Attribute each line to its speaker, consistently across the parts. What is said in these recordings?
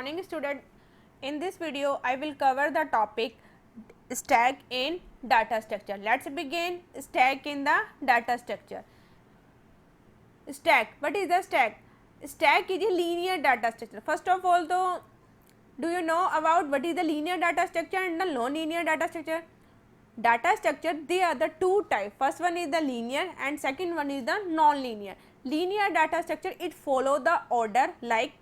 Speaker 1: morning student. In this video I will cover the topic stack in data structure. Let's begin stack in the data structure. Stack, what is the stack? Stack is a linear data structure. First of all, though, do you know about what is the linear data structure and the non-linear data structure? Data structure, they are the two types. First one is the linear and second one is the non-linear. Linear data structure, it follow the order like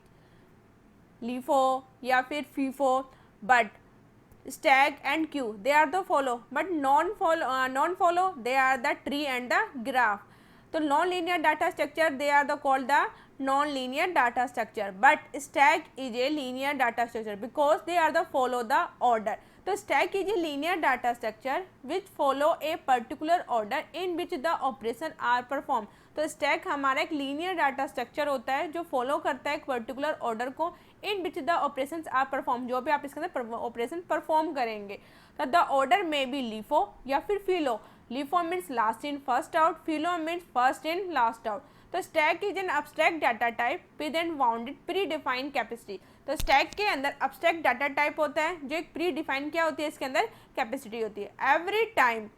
Speaker 1: LIFO या फिर FIFO, but stack and queue they are the follow, but non-follow they are the tree and the graph. So non-linear data structure they are the called the non-linear data structure, but stack is a linear data structure because they are the follow the order. तो stack is a linear data structure which follow a particular order in which the operation are performed. तो stack हमारा एक linear data structure होता है जो follow करता है एक particular order को in which the operations are performed, जो भी आप इसके अंदर ऑपरेशन परफॉर्म करेंगे. तो द ऑर्डर में बी LIFO या फिर FILO. LIFO means last in first out, FILO means first in last out. तो stack is an abstract data type with an bounded pre defined capacity. तो stack के अंदर abstract data type होता है जो एक प्री डिफाइंड क्या होती है, इसके अंदर कैपेसिटी होती है. एवरी टाइम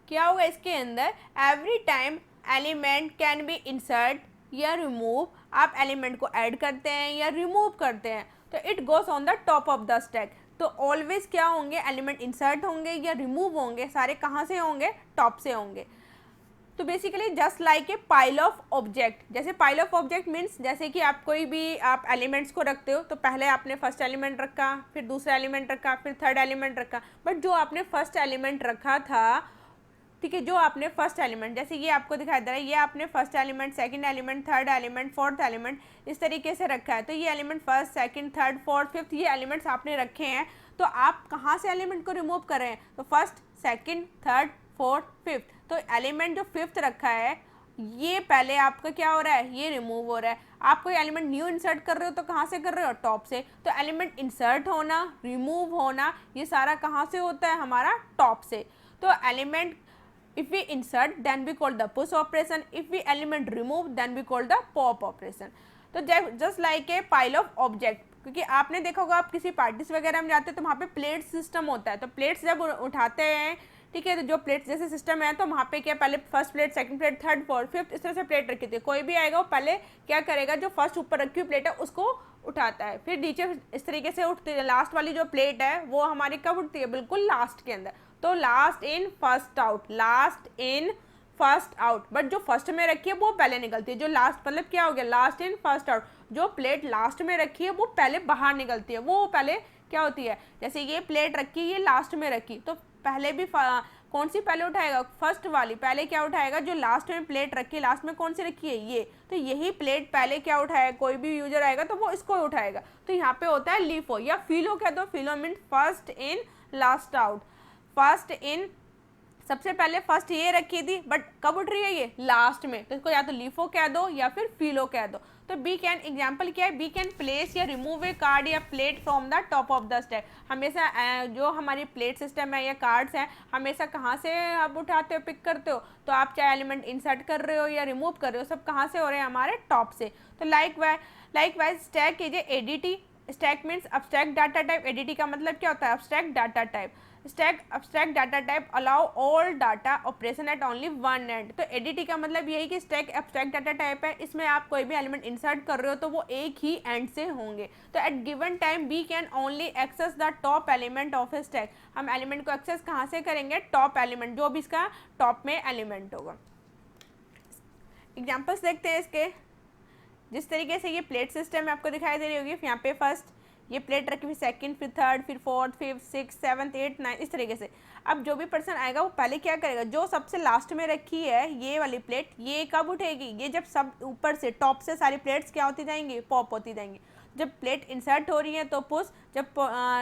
Speaker 1: क्या होगा इसके अंदर, every time element can be insert या रिमूव. आप एलिमेंट को ऐड करते हैं या रिमूव करते हैं तो it goes on the top of the stack. तो ऑलवेज क्या होंगे, एलिमेंट इंसर्ट होंगे या रिमूव होंगे, सारे कहाँ से होंगे, टॉप से होंगे. तो basically just like a pile of object. जैसे पाइल ऑफ ऑब्जेक्ट मीन्स जैसे कि आप कोई भी आप एलिमेंट्स को रखते हो तो पहले आपने फर्स्ट एलिमेंट रखा, फिर दूसरा एलिमेंट रखा, फिर थर्ड एलिमेंट रखा. बट जो आपने फर्स्ट एलिमेंट रखा था, ठीक है, जो आपने फर्स्ट एलिमेंट जैसे ये आपको दिखाई दे रहा है, ये आपने first element, second element, third element, fourth element इस तरीके से रखा है. तो ये element first, second, third, fourth, fifth ये एलिमेंट्स आपने रखे हैं. तो आप कहाँ से एलिमेंट को रिमूव कर रहे हैं, तो first, second, third, fourth, fifth. तो एलिमेंट जो फिफ्थ रखा है ये पहले आपका क्या हो रहा है, ये रिमूव हो रहा है. आप कोई एलिमेंट न्यू इंसर्ट कर रहे हो तो कहाँ से कर रहे हो, टॉप से. तो एलिमेंट इंसर्ट होना, रिमूव होना ये सारा कहाँ से होता है, हमारा टॉप से. तो element if we insert then we call the push operation, if we element remove then we call the pop operation. तो just like a pile of object, क्योंकि आपने देखा होगा आप किसी पार्टीज वगैरह में जाते हैं तो वहाँ पे प्लेट सिस्टम होता है. तो प्लेट्स जब उठाते हैं, ठीक है, तो जो प्लेट्स जैसे सिस्टम है तो वहाँ पे क्या पहले first plate, second plate, third, fourth, fifth इस तरह से प्लेट रखी थी. कोई भी आएगा वो पहले क्या करेगा, जो फर्स्ट ऊपर रखी हुई प्लेट है उसको उठाता है, फिर नीचे इस तरीके से उठती है. लास्ट वाली जो प्लेट है वो हमारी कब उठती है, बिल्कुल लास्ट के अंदर. तो last in first out, last in first out. But जो फर्स्ट में रखी है वो पहले निकलती है. जो लास्ट मतलब क्या हो गया, लास्ट इन फर्स्ट आउट. जो प्लेट लास्ट में रखी है वो पहले बाहर निकलती है, वो पहले क्या होती है. जैसे ये प्लेट रखी, ये लास्ट में रखी, तो पहले भी कौन सी पहले उठाएगा, फर्स्ट वाली पहले क्या उठाएगा, जो लास्ट में प्लेट रखी है, लास्ट में कौन सी रखी है, ये. तो यही प्लेट पहले क्या उठाएगा, कोई भी यूजर आएगा तो वो इसको उठाएगा. तो यहाँ पे होता है LIFO या FILO कह दो. FILO mean first in last out. First in, सबसे पहले फर्स्ट ये रखी थी बट कब उठ रही है, ये लास्ट में. तो इसको या तो LIFO कह दो या फिर FILO कह दो. तो बी कैन, एग्जाम्पल क्या है, बी कैन प्लेस या रिमूव ए कार्ड या plate from the top of the stack. हमेशा जो हमारी प्लेट सिस्टम है या कार्ड्स हैं हमेशा कहाँ से आप उठाते हो, पिक करते हो. तो आप चाहे एलिमेंट इंसर्ट कर रहे हो या रिमूव कर रहे हो, सब कहाँ से हो रहे हैं, हमारे टॉप से. तो like wise stack is A ADT. Stack means abstract data type. ADT का मतलब क्या होता है, abstract data type. Stack abstract data type allow all data operation at only one and. तो ADT का मतलब यही कि स्टैक अब्स्ट्रैक्ट डाटा टाइप है, इसमें आप कोई भी एलिमेंट इंसर्ट कर रहे हो तो वो एक ही एंड से होंगे. तो at given time we can only access the top element of a stack. हम एलिमेंट को एक्सेस कहाँ से करेंगे, टॉप एलिमेंट, जो भी इसका टॉप में एलिमेंट होगा. एग्जाम्पल्स देखते हैं इसके. जिस तरीके से ये प्लेट सिस्टम है आपको दिखाई दे रही होगी, यहाँ पे फर्स्ट ये प्लेट रखी, फिर सेकंड, फिर थर्ड, फिर fourth, fifth, six, seventh, eight, nine इस तरीके से. अब जो भी पर्सन आएगा वो पहले क्या करेगा, जो सबसे लास्ट में रखी है ये वाली प्लेट, ये कब उठेगी, ये जब सब ऊपर से टॉप से सारी प्लेट्स क्या होती जाएंगी, पॉप होती जाएंगी. जब प्लेट इंसर्ट हो रही है तो पुश, जब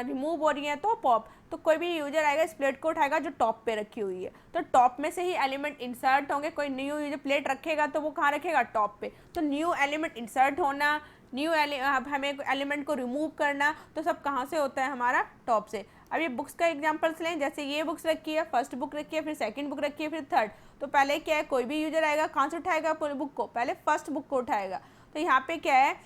Speaker 1: रिमूव हो रही है तो पॉप. तो कोई भी यूजर आएगा इस प्लेट को उठाएगा जो टॉप पे रखी हुई है. तो टॉप में से ही एलिमेंट इंसर्ट होंगे. कोई न्यू यूजर प्लेट रखेगा तो वो कहाँ रखेगा, टॉप पे. तो न्यू एलिमेंट इंसर्ट होना, न्यू हमें एलिमेंट को रिमूव करना, तो सब कहाँ से होता है, हमारा टॉप से. अब ये बुक्स का एग्जांपल्स लें, जैसे ये बुक्स रखी है, फर्स्ट बुक रखी है, फिर सेकंड बुक रखी है, फिर थर्ड। तो पहले क्या है, कोई भी यूजर आएगा कहाँ से उठाएगा पूरी बुक को, पहले फर्स्ट बुक को उठाएगा। तो यहाँ पे क्या है,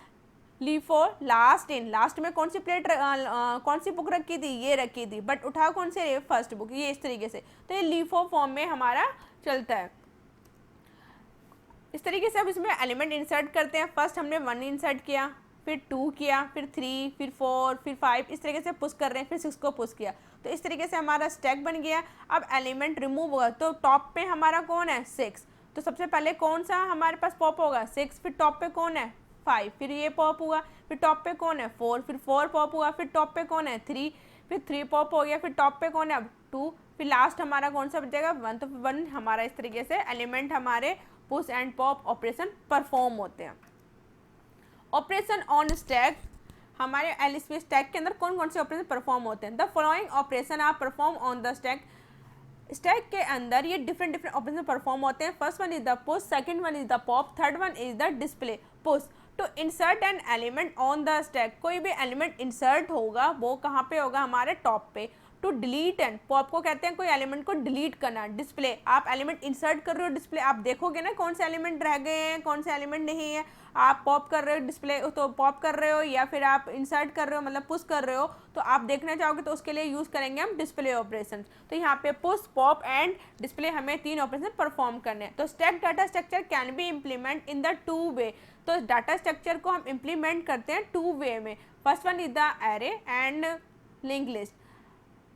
Speaker 1: leave for last in, last में कौन सी कौन सी बुक रखी थी, ये रखी थी, बट उठा कौन से, फर्स्ट बुक, ये इस तरीके से। तो ये लीव फॉर फॉर्म में हमारा चलता है। इस तरीके से अब इसमें एलिमेंट इंसर्ट करते हैं। फर्स्ट हमने 1 इंसर्ट किया, फिर 2 किया, फिर 3, फिर 4, फिर 5, इस तरीके से पुश कर रहे हैं, फिर 6 को पुश किया। तो इस तरीके से हमारा स्टैक बन गया। अब एलिमेंट रिमूव होगा, तो टॉप पे हमारा कौन है, 6। तो सबसे पहले कौन सा हमारे पास पॉप होगा, 6, फिर टॉप पे कौन है, 5, फिर ये पॉप हुआ, फिर टॉप पे कौन है, 4, फिर 4 पॉप हुआ, फिर टॉप पे कौन है, 3, फिर 3 पॉप हो गया, फिर टॉप पे कौन है अब 2, फिर लास्ट हमारा कौन सा बचेगा 1। तो 1 हमारा इस तरीके से एलिमेंट हमारे push and pop operation perform होते हैं। ऑपरेशन ऑन स्टैक, हमारे एलएसपी स्टैक के अंदर कौन कौन से ऑपरेशन परफॉर्म होते हैं। The following operation are perform on the stack, stack के अंदर ये डिफरेंट ऑपरेशन परफॉर्म होते हैं। First one is the push, second one is the pop, third one is the display. Push, to insert an element on the stack, कोई भी element insert होगा वो कहाँ पे होगा, हमारे टॉप पे। टू डिलीट एंड, पॉप को कहते हैं कोई एलिमेंट को डिलीट करना। डिस्प्ले, आप एलिमेंट इंसर्ट कर रहे हो, डिस्प्ले आप देखोगे ना कौन से एलिमेंट रह गए हैं, कौन से एलिमेंट नहीं है। आप पॉप कर रहे हो डिस्प्ले, तो पॉप कर रहे हो या फिर आप इंसर्ट कर रहे हो मतलब पुश कर रहे हो, तो आप देखना चाहोगे तो उसके लिए यूज़ करेंगे हम डिस्प्ले ऑपरेशन। तो यहाँ पे पुश, पॉप एंड डिस्प्ले हमें 3 ऑपरेशन परफॉर्म करने हैं। तो stack data structure can be implement in the 2 वे, तो डाटा स्ट्रक्चर को हम इम्प्लीमेंट करते हैं 2 वे में। First one is the array and link list,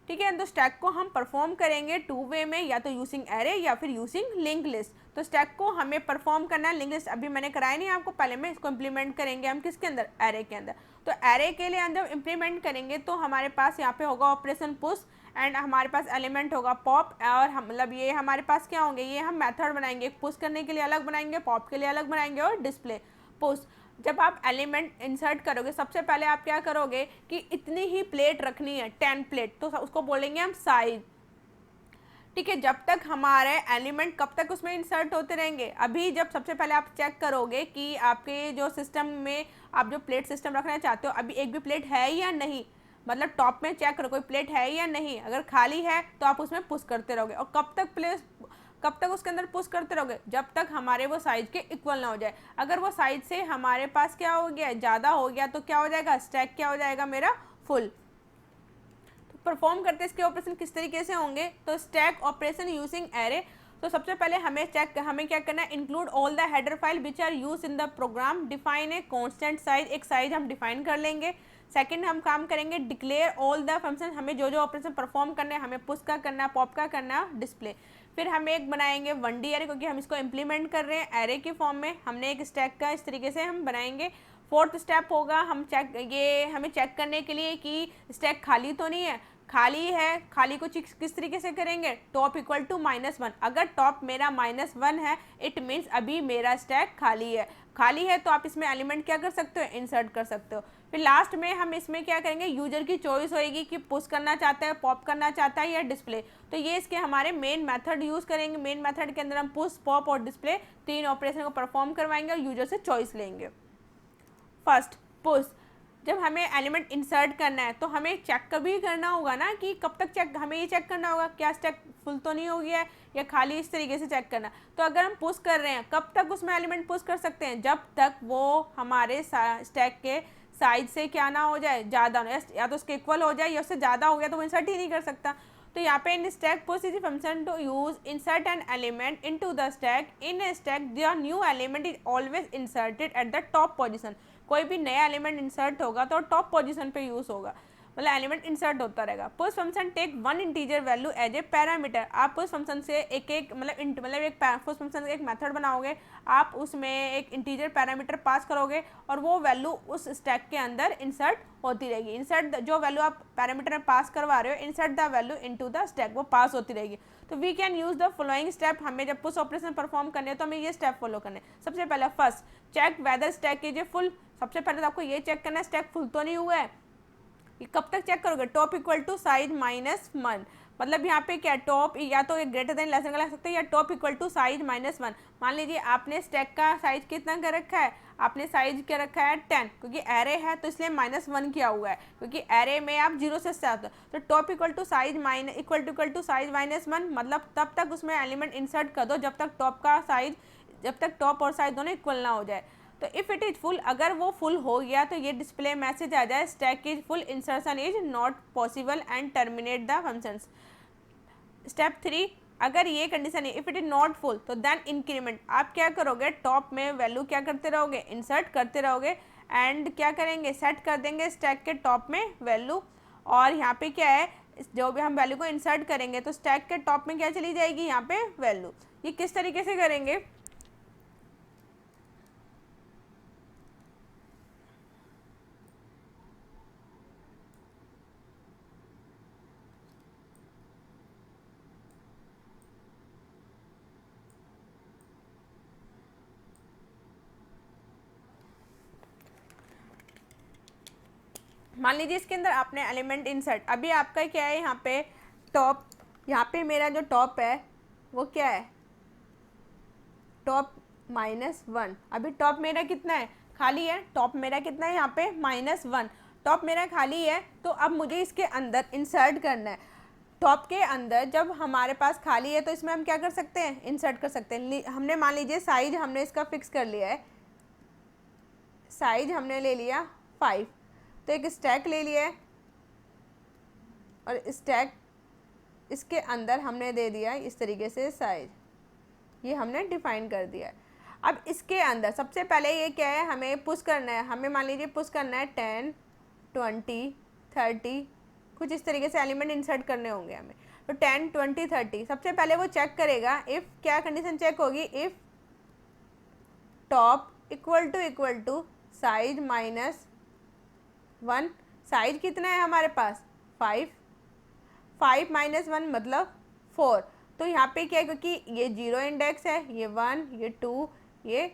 Speaker 1: ठीक है। तो स्टैक को हम परफॉर्म करेंगे 2 वे में, या तो यूजिंग एरे या फिर यूजिंग लिंक लिस्ट। तो स्टैक को हमें परफॉर्म करना है, लिंक लिस्ट अभी मैंने कराया नहीं आपको, पहले में इसको इम्प्लीमेंट करेंगे हम किसके अंदर, एरे के अंदर। तो एरे के लिए अंदर इम्प्लीमेंट करेंगे तो हमारे पास यहाँ पे होगा ऑपरेशन पुश एंड हमारे पास एलिमेंट होगा पॉप, और हम मतलब ये हमारे पास क्या होंगे, ये हम मेथड बनाएंगे, पुश करने के लिए अलग बनाएंगे, पॉप के लिए अलग बनाएंगे और डिस्प्ले। पुश, जब आप एलिमेंट इंसर्ट करोगे सबसे पहले आप क्या करोगे कि इतनी ही प्लेट रखनी है, 10 प्लेट, तो उसको बोलेंगे हम साइज, ठीक है। जब तक हमारे एलिमेंट कब तक उसमें इंसर्ट होते रहेंगे, अभी जब सबसे पहले आप चेक करोगे कि आपके जो सिस्टम में आप जो प्लेट सिस्टम रखना चाहते हो अभी एक भी प्लेट है या नहीं, मतलब टॉप में चेक करो कोई प्लेट है या नहीं, अगर खाली है तो आप उसमें पुश करते रहोगे। और कब तक उसके अंदर पुश करते रहोगे, जब तक हमारे वो साइज के इक्वल ना हो जाए। अगर वो साइज से हमारे पास क्या हो गया, ज़्यादा हो गया, तो क्या हो जाएगा, स्टैक क्या हो जाएगा मेरा, फुल। तो परफॉर्म करते इसके ऑपरेशन किस तरीके से होंगे, तो स्टैक ऑपरेशन यूजिंग एरे। तो सबसे पहले हमें क्या करना है, include all the header file which are use in the program, define a constant size, एक साइज हम डिफाइन कर लेंगे। सेकंड हम काम करेंगे डिक्लेयर ऑल द फंक्शन, हमें जो जो ऑपरेशन परफॉर्म करना है, हमें पुश का करना है, पॉप का करना है, डिस्प्ले। फिर हम एक बनाएंगे 1D एरे, क्योंकि हम इसको इम्प्लीमेंट कर रहे हैं एरे के फॉर्म में, हमने एक स्टैक का इस तरीके से हम बनाएंगे। फोर्थ स्टेप होगा हम हमें चेक करने के लिए कि स्टैक खाली तो नहीं है, खाली है, खाली को किस तरीके से करेंगे, टॉप इक्वल टू -1। अगर टॉप मेरा -1 है इट मीन्स अभी मेरा स्टैक खाली है तो आप इसमें एलिमेंट क्या कर सकते हो, इंसर्ट कर सकते हो। फिर लास्ट में हम इसमें क्या करेंगे, यूजर की चॉइस होएगी कि पुश करना चाहता है, पॉप करना चाहता है या डिस्प्ले। तो ये इसके हमारे मेन मेथड यूज़ करेंगे। मेन मेथड के अंदर हम पुश, पॉप और डिस्प्ले 3 ऑपरेशन को परफॉर्म करवाएंगे और यूजर से चॉइस लेंगे। फर्स्ट पुश, जब हमें एलिमेंट इंसर्ट करना है तो हमें चेक कभी करना होगा ना कि कब तक चेक, हमें ये चेक करना होगा क्या स्टैक फुल तो नहीं हो गया है या खाली, इस तरीके से चेक करना। तो अगर हम पुश कर रहे हैं कब तक उसमें एलिमेंट पुश कर सकते हैं, जब तक वो हमारे स्टैक के साइज से क्या ना हो जाए, ज़्यादा हो, या तो उसके इक्वल हो जाए या उससे ज़्यादा हो गया तो वो इंसर्ट ही नहीं कर सकता। तो यहाँ पे in stack push is function to use insert an element into the stack. In a stack the new element is always inserted at the top position. कोई भी नया एलिमेंट इंसर्ट होगा तो टॉप पोजीशन पे यूज़ होगा, मतलब element insert होता रहेगा। Push function take 1 integer value as a parameter. आप पुश फंक्शन से एक एक पुश फंक्शन एक मेथड बनाओगे, आप उसमें एक इंटीजर पैरामीटर पास करोगे और वो वैल्यू उस स्टैक के अंदर इंसर्ट होती रहेगी। इंसर्ट जो वैल्यू आप पैरामीटर में पास करवा रहे हो, insert the value into the stack, वो पास होती रहेगी। तो we can use the following step. हमें जब पुश ऑपरेशन परफॉर्म करने हैं तो हमें ये स्टेप फॉलो करने हैं। सबसे पहले first check whether stack is a full. सबसे पहले तो आपको ये चेक करना है स्टैक फुल तो नहीं हुआ है। ये कब तक चेक करोगे, टॉप इक्वल टू साइज -1, मतलब यहाँ पे क्या, टॉप या तो एक ग्रेटर देन लेस का लग सकते हैं या टॉप इक्वल टू साइज -1। मान लीजिए आपने स्टैक का साइज कितना कर रखा है, आपने साइज क्या रखा है 10, क्योंकि एरे है तो इसलिए -1 किया हुआ है, क्योंकि एरे में आप 0 से स्टार्ट हो, तो top equal to size size -1, मतलब तब तक उसमें एलिमेंट इंसर्ट कर दो जब तक टॉप और साइज दोनों इक्वल ना हो जाए। तो इफ़ इट इज़ फुल, अगर वो फुल हो गया तो ये डिस्प्ले मैसेज आ जाए stack is full, insertion is not possible and terminate the functions. Step 3, अगर ये कंडीशन है if it is not full तो देन इंक्रीमेंट, आप क्या करोगे टॉप में वैल्यू क्या करते रहोगे, इंसर्ट करते रहोगे एंड क्या करेंगे सेट कर देंगे स्टैक के टॉप में वैल्यू। और यहाँ पे क्या है, जो भी हम वैल्यू को इंसर्ट करेंगे तो स्टैक के टॉप में क्या चली जाएगी, यहाँ पे वैल्यू। ये किस तरीके से करेंगे, मान लीजिए इसके अंदर आपने एलिमेंट इंसर्ट, अभी आपका क्या है यहाँ पे टॉप, यहाँ पे मेरा जो टॉप है वो क्या है टॉप -1, अभी टॉप मेरा कितना है खाली है, टॉप मेरा कितना है यहाँ पे -1, टॉप मेरा खाली है। तो अब मुझे इसके अंदर इंसर्ट करना है, टॉप के अंदर जब हमारे पास खाली है तो इसमें हम क्या कर सकते हैं, इंसर्ट कर सकते हैं। हमने मान लीजिए साइज हमने इसका फिक्स कर लिया है, साइज हमने ले लिया 5, तो एक स्टैक ले लिया है और स्टैक इसके अंदर हमने दे दिया इस तरीके से साइज, ये हमने डिफाइन कर दिया है। अब इसके अंदर सबसे पहले ये क्या है, हमें पुश करना है, हमें मान लीजिए पुश करना है 10, 20, 30, कुछ इस तरीके से एलिमेंट इंसर्ट करने होंगे हमें। तो 10, 20, 30 सबसे पहले वो चेक करेगा, इफ़ क्या कंडीशन चेक होगी, if top equal to size -1, size कितना है हमारे पास 5, 5 - 1 मतलब 4। तो यहाँ पे क्या है, क्योंकि ये 0 इंडेक्स है, ये 1, ये 2, ये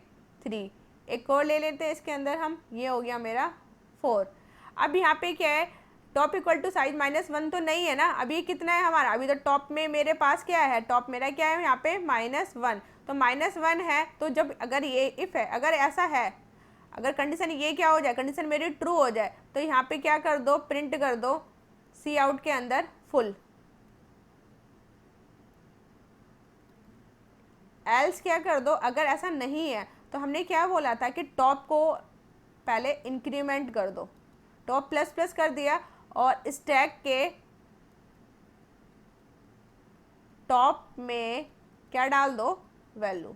Speaker 1: 3, एक और ले लेते हैं इसके अंदर हम, ये हो गया मेरा 4। अब यहाँ पे क्या है, टॉप इक्वल टू साइज -1 तो नहीं है ना, अभी कितना है हमारा, अभी तो टॉप में मेरे पास क्या है, टॉप मेरा क्या है यहाँ पे -1, तो -1 है। तो जब अगर ये इफ़ है, अगर ऐसा है, अगर कंडीशन ये क्या हो जाए, कंडीशन मेरी ट्रू हो जाए, तो यहाँ पे क्या कर दो, प्रिंट कर दो सी आउट के अंदर फुल। एल्स क्या कर दो, अगर ऐसा नहीं है तो हमने क्या बोला था कि टॉप को पहले इंक्रीमेंट कर दो, टॉप ++ कर दिया और स्टैक के टॉप में क्या डाल दो, वैल्यू।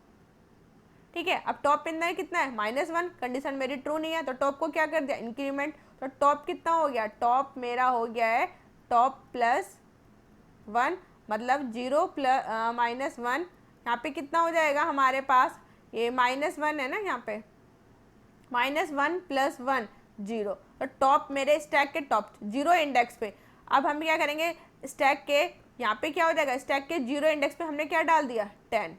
Speaker 1: ठीक है, अब टॉप अंदर कितना है -1, कंडीशन मेरी ट्रू नहीं है, तो टॉप को क्या कर दिया, इंक्रीमेंट। तो टॉप कितना हो गया, टॉप मेरा हो गया है टॉप +1, मतलब 0 -1, यहाँ पे कितना हो जाएगा हमारे पास, ये -1 है ना, यहाँ पे -1 + 1 0, तो टॉप मेरे स्टैक के टॉप 0 इंडेक्स पे। अब हम क्या करेंगे, स्टैक के यहाँ पे क्या हो जाएगा, स्टैक के 0 इंडेक्स पे हमने क्या डाल दिया 10,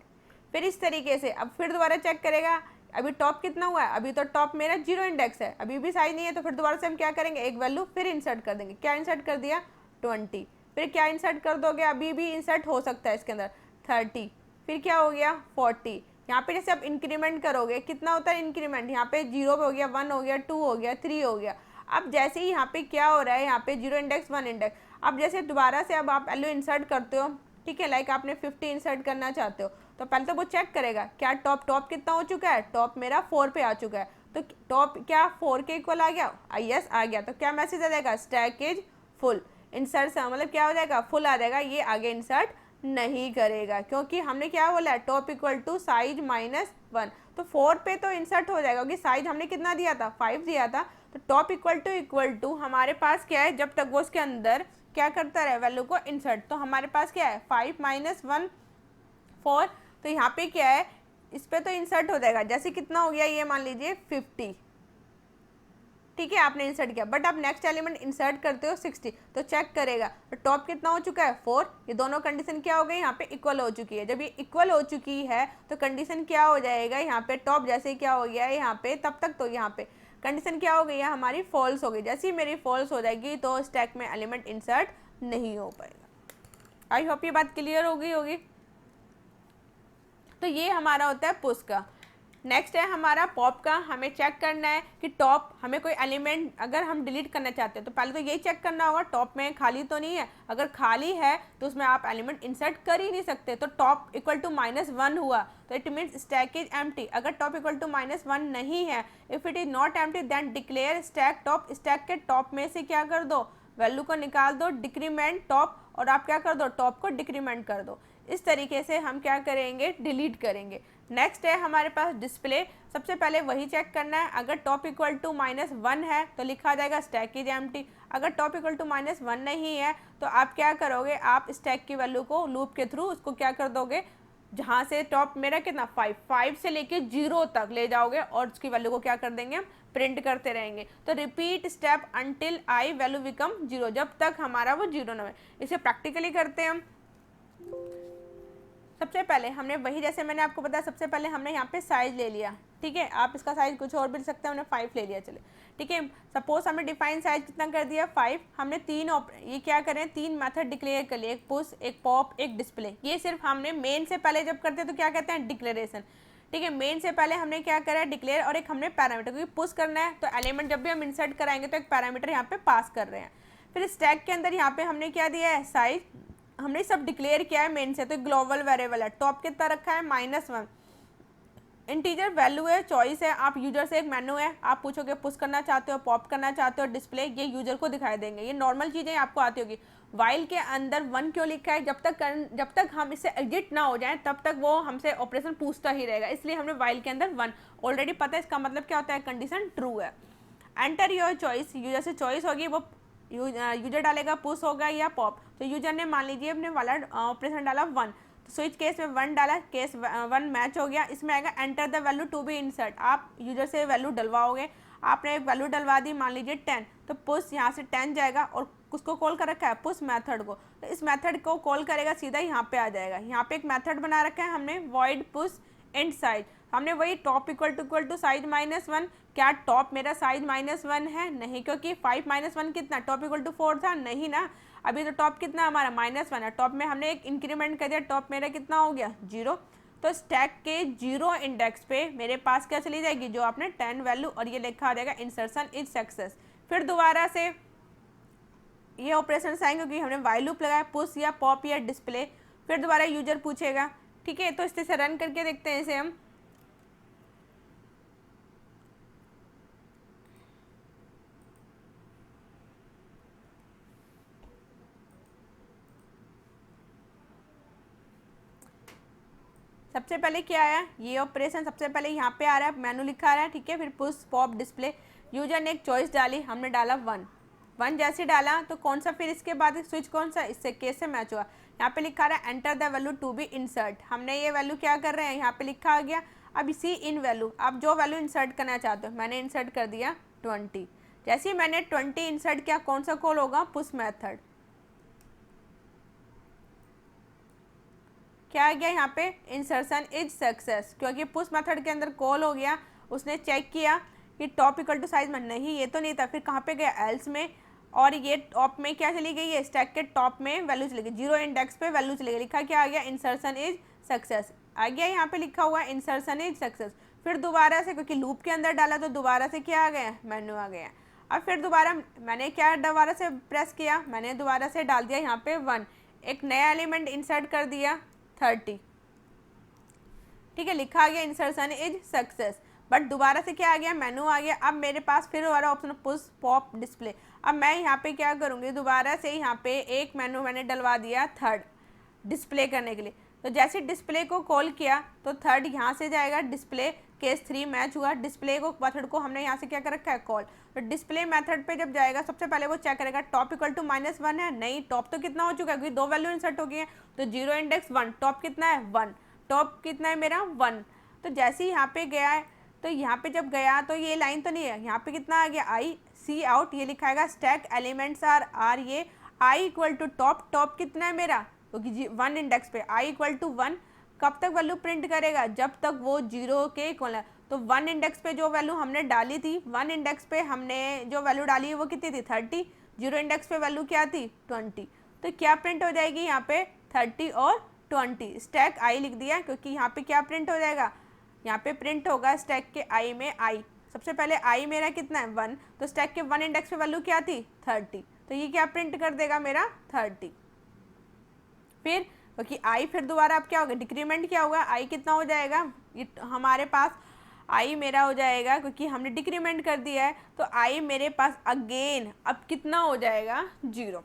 Speaker 1: फिर इस तरीके से अब फिर दोबारा चेक करेगा, अभी टॉप कितना हुआ है, अभी तो टॉप मेरा 0 इंडेक्स है, अभी भी साइज नहीं है, तो फिर दोबारा से हम क्या करेंगे, एक वैल्यू फिर इंसर्ट कर देंगे, क्या इंसर्ट कर दिया 20, फिर क्या इंसर्ट कर दोगे, अभी भी इंसर्ट हो सकता है इसके अंदर 30, फिर क्या हो गया 40। यहाँ पे जैसे आप इंक्रीमेंट करोगे कितना होता है इंक्रीमेंट, यहाँ पे 0 पे हो गया, 1 हो गया, 2 हो गया, 3 हो गया। अब जैसे ही यहाँ पे क्या हो रहा है, यहाँ पे 0 इंडेक्स 1 इंडेक्स, अब जैसे दोबारा से अब आप वैल्यू इंसर्ट करते हो, ठीक है, लाइक आपने 50 इंसर्ट करना चाहते हो, तो पहले तो वो चेक करेगा क्या टॉप कितना हो चुका है, टॉप मेरा 4 पे आ चुका है, तो टॉप क्या 4 के इक्वल आ गया, यस आ गया, तो क्या मैसेज आ जाएगा, स्टैक इज फुल, इंसर्ट मतलब क्या हो जाएगा, फुल आ जाएगा, ये आगे इंसर्ट नहीं करेगा, क्योंकि हमने क्या बोला है, टॉप इक्वल टू साइज -1, तो 4 पे तो इंसर्ट हो जाएगा, क्योंकि साइज हमने कितना दिया था 5 दिया था, तो टॉप इक्वल टू हमारे पास क्या है, जब तक वो उसके अंदर क्या करता रहे वैल्यू को इंसर्ट, तो हमारे पास क्या है 5 - 1 4, तो यहाँ पे क्या है, इस पे तो इंसर्ट हो जाएगा, जैसे कितना हो गया, ये मान लीजिए 50, ठीक है, आपने इंसर्ट किया, बट आप नेक्स्ट एलिमेंट इंसर्ट करते हो 60, तो चेक करेगा तो टॉप कितना हो चुका है 4, ये दोनों कंडीशन क्या हो गई, यहाँ पे इक्वल हो चुकी है। जब ये इक्वल हो चुकी है तो कंडीशन क्या हो जाएगा, यहाँ पे टॉप जैसे क्या हो गया है यहाँ पे, तब तक तो यहाँ पे कंडीशन क्या हो गई है हमारी, फॉल्स हो गई। जैसे ही मेरी फॉल्स हो जाएगी तो स्टैक में एलिमेंट इंसर्ट नहीं हो पाएगा। आई होप ये बात क्लियर हो गई होगी। तो ये हमारा होता है पुश का। नेक्स्ट है हमारा पॉप का, हमें चेक करना है कि टॉप हमें कोई एलिमेंट अगर हम डिलीट करना चाहते हैं तो पहले तो यही चेक करना होगा टॉप में खाली तो नहीं है। अगर खाली है तो उसमें आप एलिमेंट इंसर्ट कर ही नहीं सकते। तो टॉप इक्वल टू -1 हुआ तो it means stack is empty. अगर टॉप इक्वल टू -1 नहीं है, if it is not empty then declare stack top. Stack के टॉप में से क्या कर दो, वैल्यू को निकाल दो, डिक्रीमेंट टॉप, और आप क्या कर दो, टॉप को डिक्रीमेंट कर दो। इस तरीके से हम क्या करेंगे, डिलीट करेंगे। नेक्स्ट है हमारे पास डिस्प्ले। सबसे पहले वही चेक करना है, अगर टॉप इक्वल टू -1 है तो लिखा जाएगा स्टैक इज एम्प्टी। अगर टॉप इक्वल टू -1 नहीं है तो आप क्या करोगे, आप स्टैक की वैल्यू को लूप के थ्रू उसको क्या कर दोगे, जहाँ से टॉप मेरा कितना 5 से लेके 0 तक ले जाओगे और उसकी वैल्यू को क्या कर देंगे, हम प्रिंट करते रहेंगे। तो repeat step until I value become 0, जब तक हमारा वो 0 ना हो। इसे प्रैक्टिकली करते हैं हम। सबसे पहले हमने वही, जैसे मैंने आपको बताया, सबसे पहले हमने यहाँ पे साइज ले लिया, ठीक है। आप इसका साइज कुछ और भी ले सकते हैं, हमने 5 ले लिया, चले ठीक है। सपोज हमने डिफाइन साइज कितना कर दिया 5। हमने ये क्या करें, 3 मेथड डिक्लेयर कर लिए, एक पुश, एक पॉप, एक डिस्प्ले। ये सिर्फ हमने मेन से पहले जब करते हैं तो क्या कहते हैं, डिक्लेरेशन, ठीक है। मेन से पहले हमने क्या करा, डिक्लेयर, और एक हमने पैरामीटर, क्योंकि पुश करना है तो एलिमेंट जब भी हम इंसर्ट कराएंगे तो एक पैरामीटर यहाँ पे पास कर रहे हैं। फिर स्टैक के अंदर यहाँ पे हमने क्या दिया है, साइज, हमने सब डिक्लेयर किया है मेन से, तो ग्लोबल वेरिएबल है। टॉप कितना रखा है, -1, इंटीजर वैल्यू है, चॉइस है, आप यूजर से एक मेनू है, आप पूछोगे पुश करना चाहते हो, पॉप करना चाहते हो, डिस्प्ले, ये यूजर को दिखाई देंगे। ये नॉर्मल चीज़ें आपको आती होगी। वाइल के अंदर 1 क्यों लिखा है, जब तक हम इससे एग्जिट ना हो जाए तब तक वो हमसे ऑपरेशन पूछता ही रहेगा, इसलिए हमने वाइल के अंदर 1 ऑलरेडी पता है। इसका मतलब क्या होता है, कंडीशन ट्रू है। एंटर योर चॉइस, यूजर से चॉइस होगी, वो यूजर डालेगा पुश होगा या पॉप। तो यूजर ने मान लीजिए अपने वाला ऑपरेशन डाला 1, तो स्विच केस में 1 डाला, केस 1 मैच हो गया। इसमें आएगा enter the value to be insert, आप यूजर से वैल्यू डलवाओगे। आपने एक वैल्यू डलवा दी, मान लीजिए 10, तो पुश यहाँ से 10 जाएगा, और उसको कॉल कर रखा है पुश मेथड को, तो इस मेथड को कॉल करेगा, सीधा यहाँ पे आ जाएगा। यहाँ पे एक मेथड बना रखा है हमने, वॉइड पुश इंट साइज। हमने वही टॉप इक्वल टू साइज -1, क्या टॉप मेरा साइज -1 है, नहीं, क्योंकि 5 -1 कितना, टॉप इक्वल टू 4 था, नहीं ना। अभी तो टॉप कितना हमारा -1 है, टॉप में हमने एक इंक्रीमेंट कर दिया, टॉप मेरा कितना हो गया 0। तो स्टैक के 0 इंडेक्स पे मेरे पास क्या चली जाएगी, जो आपने 10 वैल्यू, और ये लिखा आ जाएगा इंसर्शन इज सक्सेस। फिर दोबारा से ये ऑपरेशन आएंगे क्योंकि हमने वाइल लूप लगाया, पुश या पॉप या डिस्प्ले। फिर दोबारा यूजर पूछेगा, ठीक है। तो इस तरह से रन करके देखते हैं इसे हम। सबसे पहले क्या आया, ये ऑपरेशन सबसे पहले यहाँ पे आ रहा है, मेनू लिखा आ रहा है, ठीक है। फिर पुश पॉप डिस्प्ले, यूजर ने एक चॉइस डाली, हमने डाला 1 जैसे डाला तो कौन सा, फिर इसके बाद स्विच कौन सा, इससे केस से मैच हुआ। यहाँ पे लिखा रहा है enter the value to be insert, हमने ये वैल्यू क्या कर रहे हैं, यहाँ पे लिखा आ गया। अब इसी इन वैल्यू, आप जो वैल्यू इंसर्ट करना चाहते हो, मैंने इंसर्ट कर दिया 20। जैसे ही मैंने 20 इंसर्ट किया, कौन सा कॉल होगा, पुश मैथड। क्या आ गया यहाँ पे, इंसर्शन इज सक्सेस, क्योंकि पुश मेथड के अंदर कॉल हो गया। उसने चेक किया कि टॉप इक्वल टू साइज में, नहीं ये तो नहीं था, फिर कहाँ पे गया, एल्स में, और ये टॉप में क्या चली गई है, स्टैक के टॉप में वैल्यू चली गई, 0 इंडेक्स पे वैल्यू चली गई। लिखा क्या आ गया, इंसर्शन इज सक्सेस आ गया, यहाँ पे लिखा हुआ है इंसर्शन इज सक्सेस। फिर दोबारा से, क्योंकि लूप के अंदर डाला तो दोबारा से क्या आ गया, मेन्यू आ गया। अब फिर दोबारा मैंने क्या दोबारा से प्रेस किया, मैंने दोबारा से डाल दिया यहाँ पे 1, एक नया एलिमेंट इंसर्ट कर दिया 30, ठीक है। लिखा आ गया इंसर्शन इज सक्सेस, बट दोबारा से क्या आ गया, मेनू आ गया। अब मेरे पास फिर दोबारा ऑप्शन पुश पॉप डिस्प्ले। अब मैं यहाँ पे क्या करूँगी, दोबारा से यहाँ पे एक मेनू मैंने डलवा दिया 3rd डिस्प्ले करने के लिए। तो जैसे डिस्प्ले को कॉल किया तो 3rd यहाँ से जाएगा, डिस्प्ले केस 3 मैच हुआ, डिस्प्ले को मेथड को हमने यहाँ से क्या कर रखा है, कॉल। तो डिस्प्ले मेथड पे जब जाएगा, सबसे पहले वो चेक करेगा टॉप इक्वल टू -1 है, नहीं, टॉप तो कितना हो चुका है, क्योंकि 2 वैल्यू इंसर्ट हो गई है, तो 0 इंडेक्स 1, टॉप कितना है 1, टॉप कितना है मेरा 1। तो जैसे ही यहाँ पे गया है, तो यहाँ पे जब गया तो ये लाइन तो नहीं है, यहाँ पे कितना आ गया, आई सी आउट, ये लिखाएगा स्टैक एलिमेंट्स आर ये आई इक्वल टू टॉप, टॉप कितना है मेरा, क्योंकि 1 इंडेक्स पे आई इक्वल टू 1, कब तक वैल्यू प्रिंट करेगा, जब तक वो 0 के इक्वल है। तो 1 इंडेक्स पे जो वैल्यू हमने डाली थी, 1 इंडेक्स पे हमने जो वैल्यू डाली है वो कितनी थी 30, 0 इंडेक्स पे वैल्यू क्या थी 20, तो क्या प्रिंट हो जाएगी यहाँ पे 30 और 20, स्टैक आई लिख दिया, क्योंकि यहाँ पे क्या प्रिंट हो जाएगा, यहाँ पे प्रिंट होगा स्टैक के आई में आई, सबसे पहले आई मेरा कितना है 1, तो स्टैक के 1 इंडेक्स पे वैल्यू क्या थी 30, तो ये क्या प्रिंट कर देगा मेरा 30। फिर क्योंकि आई फिर दोबारा अब क्या होगा डिक्रीमेंट क्या होगा, आई कितना हो जाएगा, ये हमारे पास आई मेरा हो जाएगा क्योंकि हमने डिक्रीमेंट कर दिया है, तो आई मेरे पास अगेन अब कितना हो जाएगा 0।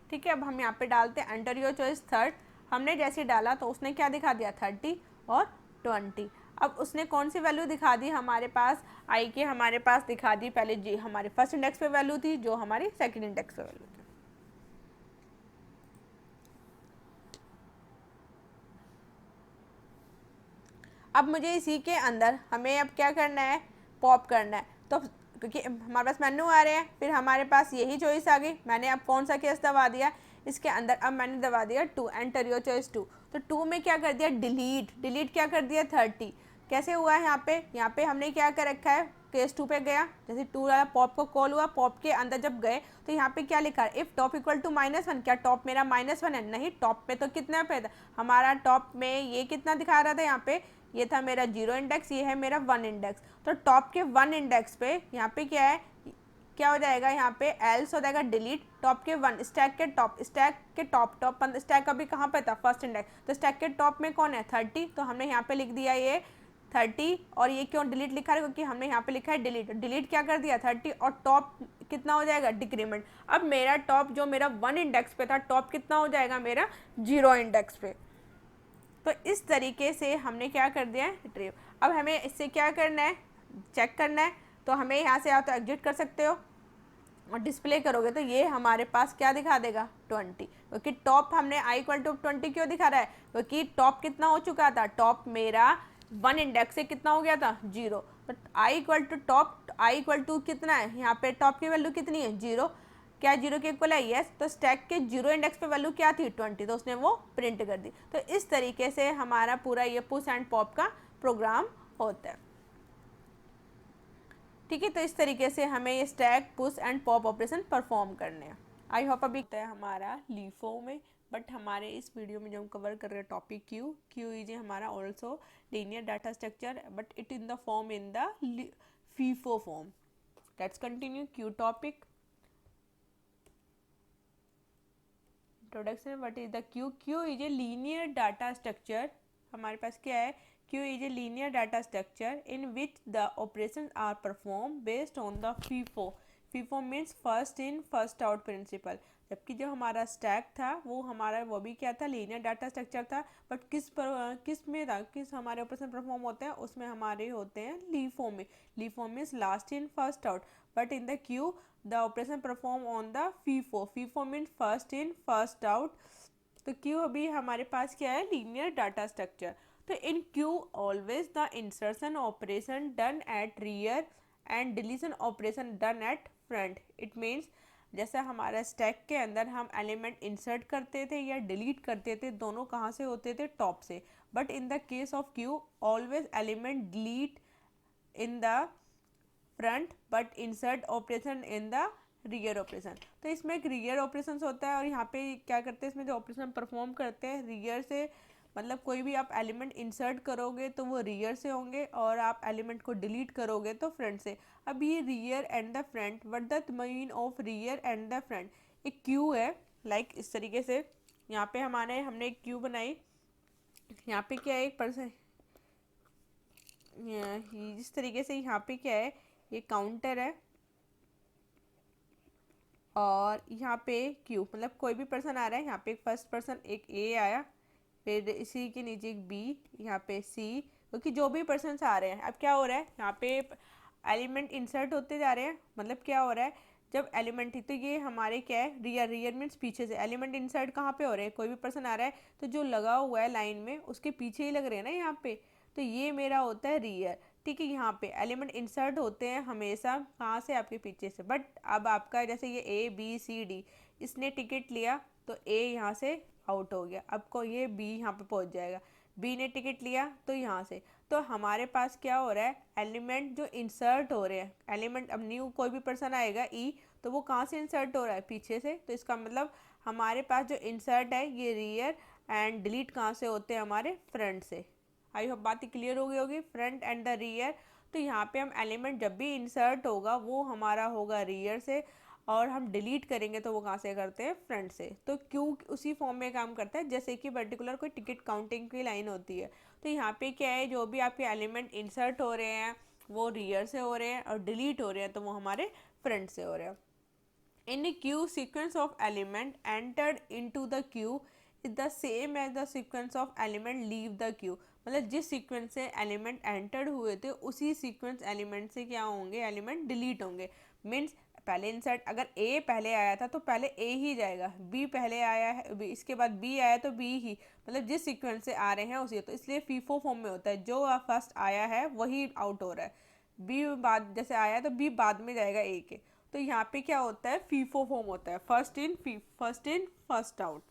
Speaker 1: ठीक है, अब हम यहाँ पे डालते हैं एंटर योर चॉइस थर्ड, हमने जैसे डाला तो उसने क्या दिखा दिया 30 और 20। अब उसने कौन सी वैल्यू दिखा दी हमारे पास, आई के हमारे पास दिखा दी पहले जी हमारे फर्स्ट इंडेक्स पे वैल्यू थी जो हमारी सेकंड इंडेक्स पे वैल्यू थी। अब मुझे इसी के अंदर हमें अब क्या करना है पॉप करना है, तो क्योंकि हमारे पास मेन्यू आ रहे हैं, फिर हमारे पास यही चॉइस आ गई, मैंने अब कौन सा केस दबा दिया इसके अंदर, अब मैंने दबा दिया 2, एंटर योर चॉइस 2, तो 2 में क्या कर दिया डिलीट, डिलीट क्या कर दिया 30। कैसे हुआ है यहाँ पे हमने क्या कर रखा है केस 2 पे गया, जैसे 2 वाला पॉप को कॉल हुआ, पॉप के अंदर जब गए तो यहाँ पे क्या लिखा है इफ टॉप इक्वल टू -1, क्या टॉप मेरा -1 है, नहीं टॉप पे तो कितना पे था हमारा, टॉप में ये कितना दिखा रहा था यहाँ पे, ये था मेरा 0 इंडेक्स, ये है मेरा 1 इंडेक्स, तो टॉप के 1 इंडेक्स पे यहाँ पे क्या है, क्या हो जाएगा यहाँ पे एल्स हो जाएगा डिलीट टॉप के 1, स्टैक के टॉप, स्टैक के टॉप, टॉप स्टैक अभी कहाँ पे था फर्स्ट इंडेक्स, तो स्टैक के टॉप में कौन है 30, तो हमने यहाँ पे लिख दिया ये 30, और ये क्यों डिलीट लिखा है क्योंकि हमने यहाँ पे लिखा है डिलीट, डिलीट क्या कर दिया 30, और टॉप कितना हो जाएगा डिक्रीमेंट, अब मेरा टॉप जो मेरा 1 इंडेक्स पे था टॉप कितना हो जाएगा मेरा 0 इंडेक्स पे। तो इस तरीके से हमने क्या कर दिया है रिट्रीव। अब हमें इससे क्या करना है चेक करना है, तो हमें यहाँ से या तो एग्जिट कर सकते हो और डिस्प्ले करोगे तो ये हमारे पास क्या दिखा देगा 20, क्योंकि टॉप हमने आई इक्वल टू 20 क्यों दिखा रहा है, क्योंकि टॉप कितना हो चुका था, टॉप मेरा 1 इंडेक्स से कितना हो गया था 0, तो I equal to top, I equal to कितना है यहाँ पे टॉप की वैल्यू कितनी है 0, क्या 0 के इक्वल है यस, तो स्टैक के 0 इंडेक्स पे वैल्यू क्या थी 20, तो उसने वो प्रिंट कर दी। तो इस तरीके से हमारा पूरा ये पुश एंड पॉप का प्रोग्राम होता है। ठीक है, तो इस तरीके से हमें ये stack push and pop operation perform करने हैं। आई होप अभी है हमारा लीफो में, बट हमारे इस वीडियो में जो हम कवर कर रहे हैं टॉपिक क्यू इज हमारा also linear data structure, but it in the form in the FIFO form. Let's continue Q topic introduction. What is the Q, Q is a linear data structure, हमारे पास क्या है Q is a linear data structure in which the operations are performed based on the FIFO. FIFO means first in first out principle. जबकि जो हमारा stack था वो हमारा वो भी क्या था लीनियर डाटा स्ट्रक्चर था, बट किस में था, किस हमारे ऑपरेशन परफॉर्म होते हैं उसमें हमारे होते हैं लीफो में, LIFO means last in first out, but in the queue the operation perform on the FIFO, FIFO means first in first out. तो क्यू अभी हमारे पास क्या है लीनियर डाटा स्ट्रक्चर। तो in queue always the insertion operation done at rear end deletion operation done at front. It means जैसे हमारा stack के अंदर हम एलिमेंट इंसर्ट करते थे या डिलीट करते थे, दोनों कहाँ से होते थे टॉप से, but in the case of Q always element delete in the front but insert operation in the rear operation. तो इसमें एक रियर ऑपरेशन होता है, और यहाँ पे क्या करते हैं इसमें जो ऑपरेशन परफॉर्म करते हैं रियर से, मतलब कोई भी आप एलिमेंट इंसर्ट करोगे तो वो रियर से होंगे और आप एलिमेंट को डिलीट करोगे तो फ्रंट से। अब ये rear and the front, what the mean of rear and the front, एक क्यू है लाइक इस तरीके से, यहाँ पे हमने एक क्यू बनाई, यहाँ पे क्या है एक पर्सन, जिस तरीके से यहाँ पे क्या है ये काउंटर है और यहाँ पे क्यू, मतलब कोई भी पर्सन आ रहा है, यहाँ पे एक फर्स्ट पर्सन एक ए आया, फिर इसी के नीचे एक बी, यहाँ पे सी, क्योंकि जो भी पर्सन आ रहे हैं अब क्या हो रहा है यहाँ पे एलिमेंट इंसर्ट होते जा रहे हैं, मतलब क्या हो रहा है जब एलिमेंट ही, तो ये हमारे क्या है रियर, रियर मीन्स पीछे से एलिमेंट इंसर्ट कहाँ पे हो रहे हैं, कोई भी पर्सन आ रहा है तो जो लगा हुआ है लाइन में उसके पीछे ही लग रहे हैं ना यहाँ पे, तो ये मेरा होता है रियर। ठीक है, यहाँ पे एलिमेंट इंसर्ट होते हैं हमेशा कहाँ से आपके पीछे से, बट अब आपका जैसे ये ए बी सी डी, इसने टिकट लिया तो ए यहाँ से आउट हो गया, अब को ये बी यहाँ पे पहुँच जाएगा, बी ने टिकट लिया तो यहाँ से, तो हमारे पास क्या हो रहा है, एलिमेंट जो इंसर्ट हो रहे हैं, एलिमेंट अब न्यू कोई भी पर्सन आएगा ई, तो वो कहाँ से इंसर्ट हो रहा है, पीछे से, तो इसका मतलब हमारे पास जो इंसर्ट है ये रियर एंड डिलीट कहाँ से होते हैं, हमारे फ्रंट से। आई होप बात क्लियर हो गई होगी, फ्रंट एंड द रियर। तो यहाँ पे हम एलिमेंट जब भी इंसर्ट होगा वो हमारा होगा रियर से, और हम डिलीट करेंगे तो वो कहाँ से करते हैं, फ्रंट से। तो क्यों उसी फॉर्म में काम करता है जैसे कि पर्टिकुलर कोई टिकट काउंटिंग की लाइन होती है। तो यहाँ पे क्या है, जो भी आपके एलिमेंट इंसर्ट हो रहे हैं वो रियर से हो रहे हैं, और डिलीट हो रहे हैं तो वो हमारे फ्रंट से हो रहे हैं। In queue sequence of element entered into the queue is the same as the sequence of element leave the queue. मतलब जिस सीक्वेंस से एलिमेंट एंटर्ड हुए थे उसी सीक्वेंस एलिमेंट से क्या होंगे, एलिमेंट डिलीट होंगे। मीन्स पहले इंसर्ट, अगर ए पहले आया था तो पहले ए ही जाएगा, बी पहले आया है, इसके बाद बी आया तो बी ही, मतलब जिस सीक्वेंस से आ रहे हैं उसी। तो इसलिए फीफो फॉर्म में होता है, जो फर्स्ट आया है वही आउट हो रहा है, बी बाद जैसे आया तो बी बाद में जाएगा ए के। तो यहाँ पे क्या होता है, फीफो फॉर्म होता है, first in first out.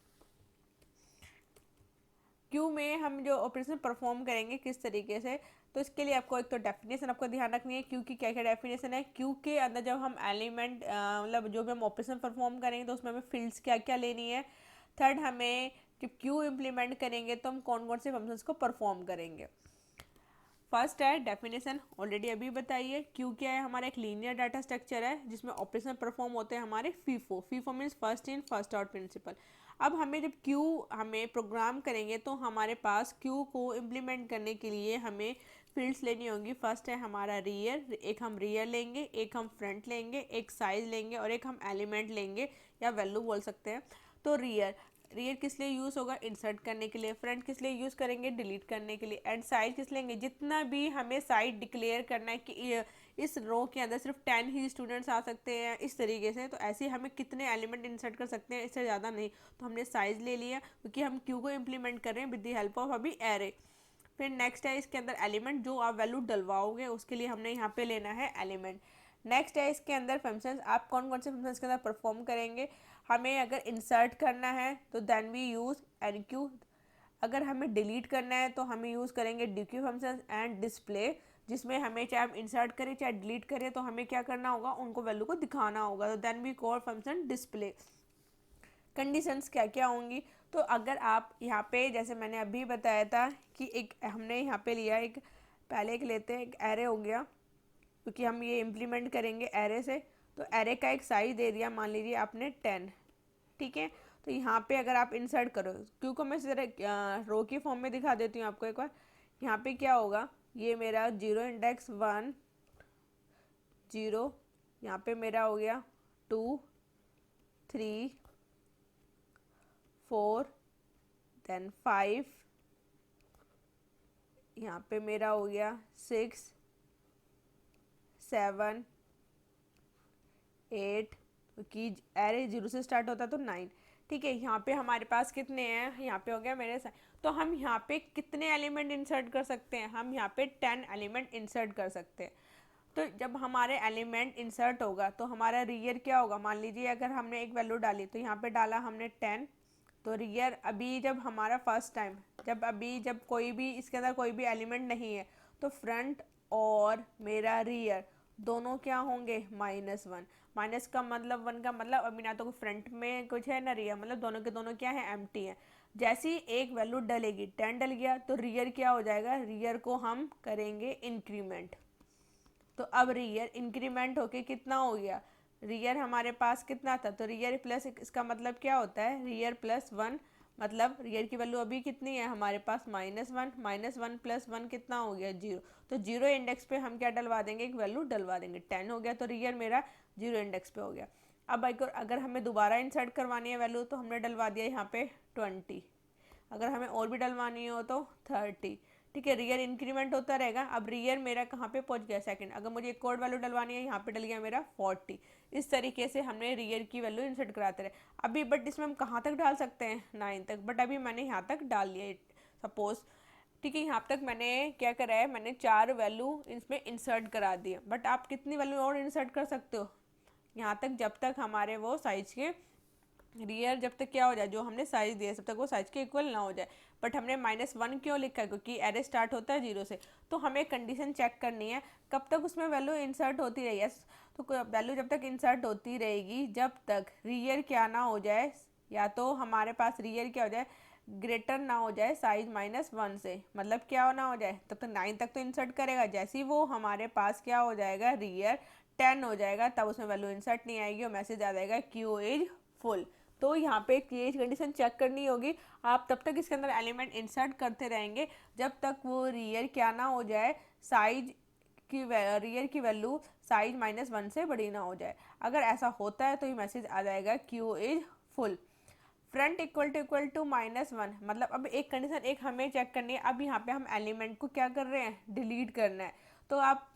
Speaker 1: Q में हम जो ऑपरेशन परफॉर्म करेंगे किस तरीके से, तो इसके लिए आपको एक तो डेफिनेशन आपको ध्यान रखनी है, क्यू की क्या क्या डेफिनेशन है। क्यू के अंदर जब हम एलिमेंट मतलब जो भी हम ऑपरेशन परफॉर्म करेंगे तो उसमें हमें फील्ड्स क्या क्या लेनी है। थर्ड, हमें जब क्यू इम्प्लीमेंट करेंगे तो हम कौन कौन से फंक्शंस को परफॉर्म करेंगे। फर्स्ट है डेफिनेशन, ऑलरेडी अभी बताइए। क्यू क्या है, हमारा एक लीनियर डाटा स्ट्रक्चर है जिसमें ऑपरेशन परफॉर्म होते हैं हमारे FIFO. FIFO means first in first out principle. अब हमें जब क्यू हमें प्रोग्राम करेंगे तो हमारे पास क्यू को इम्प्लीमेंट करने के लिए हमें फील्ड्स लेनी होंगी। फर्स्ट है हमारा रियर, एक हम रियर लेंगे, एक हम फ्रंट लेंगे, एक साइज लेंगे और एक हम एलिमेंट लेंगे या वैल्यू बोल सकते हैं। तो रियर, रियर किस लिए यूज़ होगा, इंसर्ट करने के लिए। फ्रंट किस लिए यूज़ करेंगे, डिलीट करने के लिए। एंड साइज किस लेंगे, जितना भी हमें साइज डिक्लेयर करना है कि इस रो के अंदर सिर्फ 10 ही स्टूडेंट्स आ सकते हैं इस तरीके से, तो ऐसे हमें कितने एलिमेंट इंसर्ट कर सकते हैं, इससे ज़्यादा नहीं। तो हमने साइज ले लिया क्योंकि हम क्यू को इम्प्लीमेंट कर रहे हैं विद द हेल्प ऑफ अभी एरे। फिर नेक्स्ट है इसके अंदर एलिमेंट, जो आप वैल्यू डलवाओगे उसके लिए हमने यहाँ पे लेना है एलिमेंट। नेक्स्ट है इसके अंदर फंक्शंस, आप कौन कौन से फंक्शंस के अंदर परफॉर्म करेंगे। हमें अगर इंसर्ट करना है तो देन वी यूज़ एनक्यू, अगर हमें डिलीट करना है तो हमें यूज़ करेंगे डीक्यू फंक्शन एंड डिस्प्ले, जिसमें हमें चाहे हम इंसर्ट करें चाहे डिलीट करें तो हमें क्या करना होगा, उनको वैल्यू को दिखाना होगा। तो then we call function display. Conditions क्या क्या होंगी, तो अगर आप यहाँ पे जैसे मैंने अभी बताया था कि एक हमने यहाँ पे लिया एक, पहले एक लेते हैं, एक एरे हो गया क्योंकि हम ये इम्प्लीमेंट करेंगे एरे से। तो एरे का एक साइज दे दिया, मान लीजिए आपने 10, ठीक है। तो यहाँ पे अगर आप इंसर्ट करो, क्योंकि मैं जरा रो की फॉर्म में दिखा देती हूँ आपको एक बार। यहाँ पे क्या होगा, ये मेरा 0 इंडेक्स 1 0, यहाँ पे मेरा हो गया 2 3 4 देन 5, यहाँ पे मेरा हो गया 6 7 8, क्योंकि एरे 0 से स्टार्ट होता है तो 9, ठीक है। यहाँ पे हमारे पास कितने हैं, यहाँ पे हो गया मेरे साथ। तो हम यहाँ पे कितने एलिमेंट इंसर्ट कर सकते हैं, हम यहाँ पे 10 एलिमेंट इंसर्ट कर सकते हैं। तो जब हमारे एलिमेंट इंसर्ट होगा तो हमारा रियर क्या होगा, मान लीजिए अगर हमने एक वैल्यू डाली तो यहाँ पे डाला हमने 10, तो रियर अभी जब हमारा फर्स्ट टाइम, जब कोई भी इसके अंदर कोई भी एलिमेंट नहीं है तो फ्रंट और मेरा रियर दोनों क्या होंगे, -1। माइनस का मतलब 1 का मतलब अभी ना तो फ्रंट में कुछ है ना रियर, मतलब दोनों के दोनों क्या है, एम्प्टी है। जैसे ही एक वैल्यू डलेगी, 10 डल गया तो रियर क्या हो जाएगा, रियर को हम करेंगे इंक्रीमेंट। तो अब रियर इंक्रीमेंट होके कितना हो गया, रियर हमारे पास कितना था, तो रियर प्लस, इसका मतलब क्या होता है, रियर प्लस 1, मतलब रियर की वैल्यू अभी कितनी है हमारे पास, -1, -1 प्लस 1 कितना हो गया, 0। तो 0 इंडेक्स पे हम क्या डलवा देंगे, एक वैल्यू डलवा देंगे, 10 हो गया, तो रियर मेरा 0 इंडेक्स पे हो गया। अब अगर हमें दोबारा इंसर्ट करवानी है वैल्यू तो हमने डलवा दिया यहाँ पे 20, अगर हमें और भी डलवानी हो तो 30, ठीक है। रियर इंक्रीमेंट होता रहेगा। अब रियर मेरा कहाँ पे पहुँच गया, सेकंड। अगर मुझे एक कोड वैल्यू डलवानी है, यहाँ पे डल गया मेरा 40। इस तरीके से हमने रियर की वैल्यू इंसर्ट कराते रहे। अभी बट इसमें हम कहाँ तक डाल सकते हैं, 9 तक, बट अभी मैंने यहाँ तक डाल लिया सपोज, ठीक है। यहाँ तक मैंने क्या करा है, मैंने 4 वैल्यू इसमें इंसर्ट करा दी है, बट आप कितनी वैल्यू और इंसर्ट कर सकते हो यहाँ तक, जब तक हमारे वो साइज के रियर जब तक क्या हो जाए, जो हमने साइज दिया जब तक वो साइज के इक्वल ना हो जाए। बट हमने -1 क्यों लिखा है, क्योंकि एरे स्टार्ट होता है 0 से। तो हमें कंडीशन चेक करनी है कब तक उसमें वैल्यू इंसर्ट होती रही है। तो वैल्यू जब तक इंसर्ट होती रहेगी जब तक रियर क्या ना हो जाए, या तो हमारे पास रियर क्या हो जाए, ग्रेटर ना हो जाए साइज -1 से। मतलब क्या ना हो जाए, तब तक 9 तक तो इंसर्ट करेगा, जैसे ही वो हमारे पास क्या हो जाएगा, रियर 10 हो जाएगा, तब उसमें वैल्यू इंसर्ट नहीं आएगी और मैसेज आ जाएगा क्यू इज फुल। तो यहाँ पे ये कंडीशन चेक करनी होगी। आप तब तक इसके अंदर एलिमेंट इंसर्ट करते रहेंगे जब तक वो रियर क्या ना हो जाए, साइज की रियर की वैल्यू साइज -1 से बड़ी ना हो जाए। अगर ऐसा होता है तो ये मैसेज आ जाएगा queue is full. Front equal to -1, मतलब अब एक कंडीशन एक हमें चेक करनी है। अब यहाँ पे हम एलिमेंट को क्या कर रहे हैं, डिलीट करना है। तो आप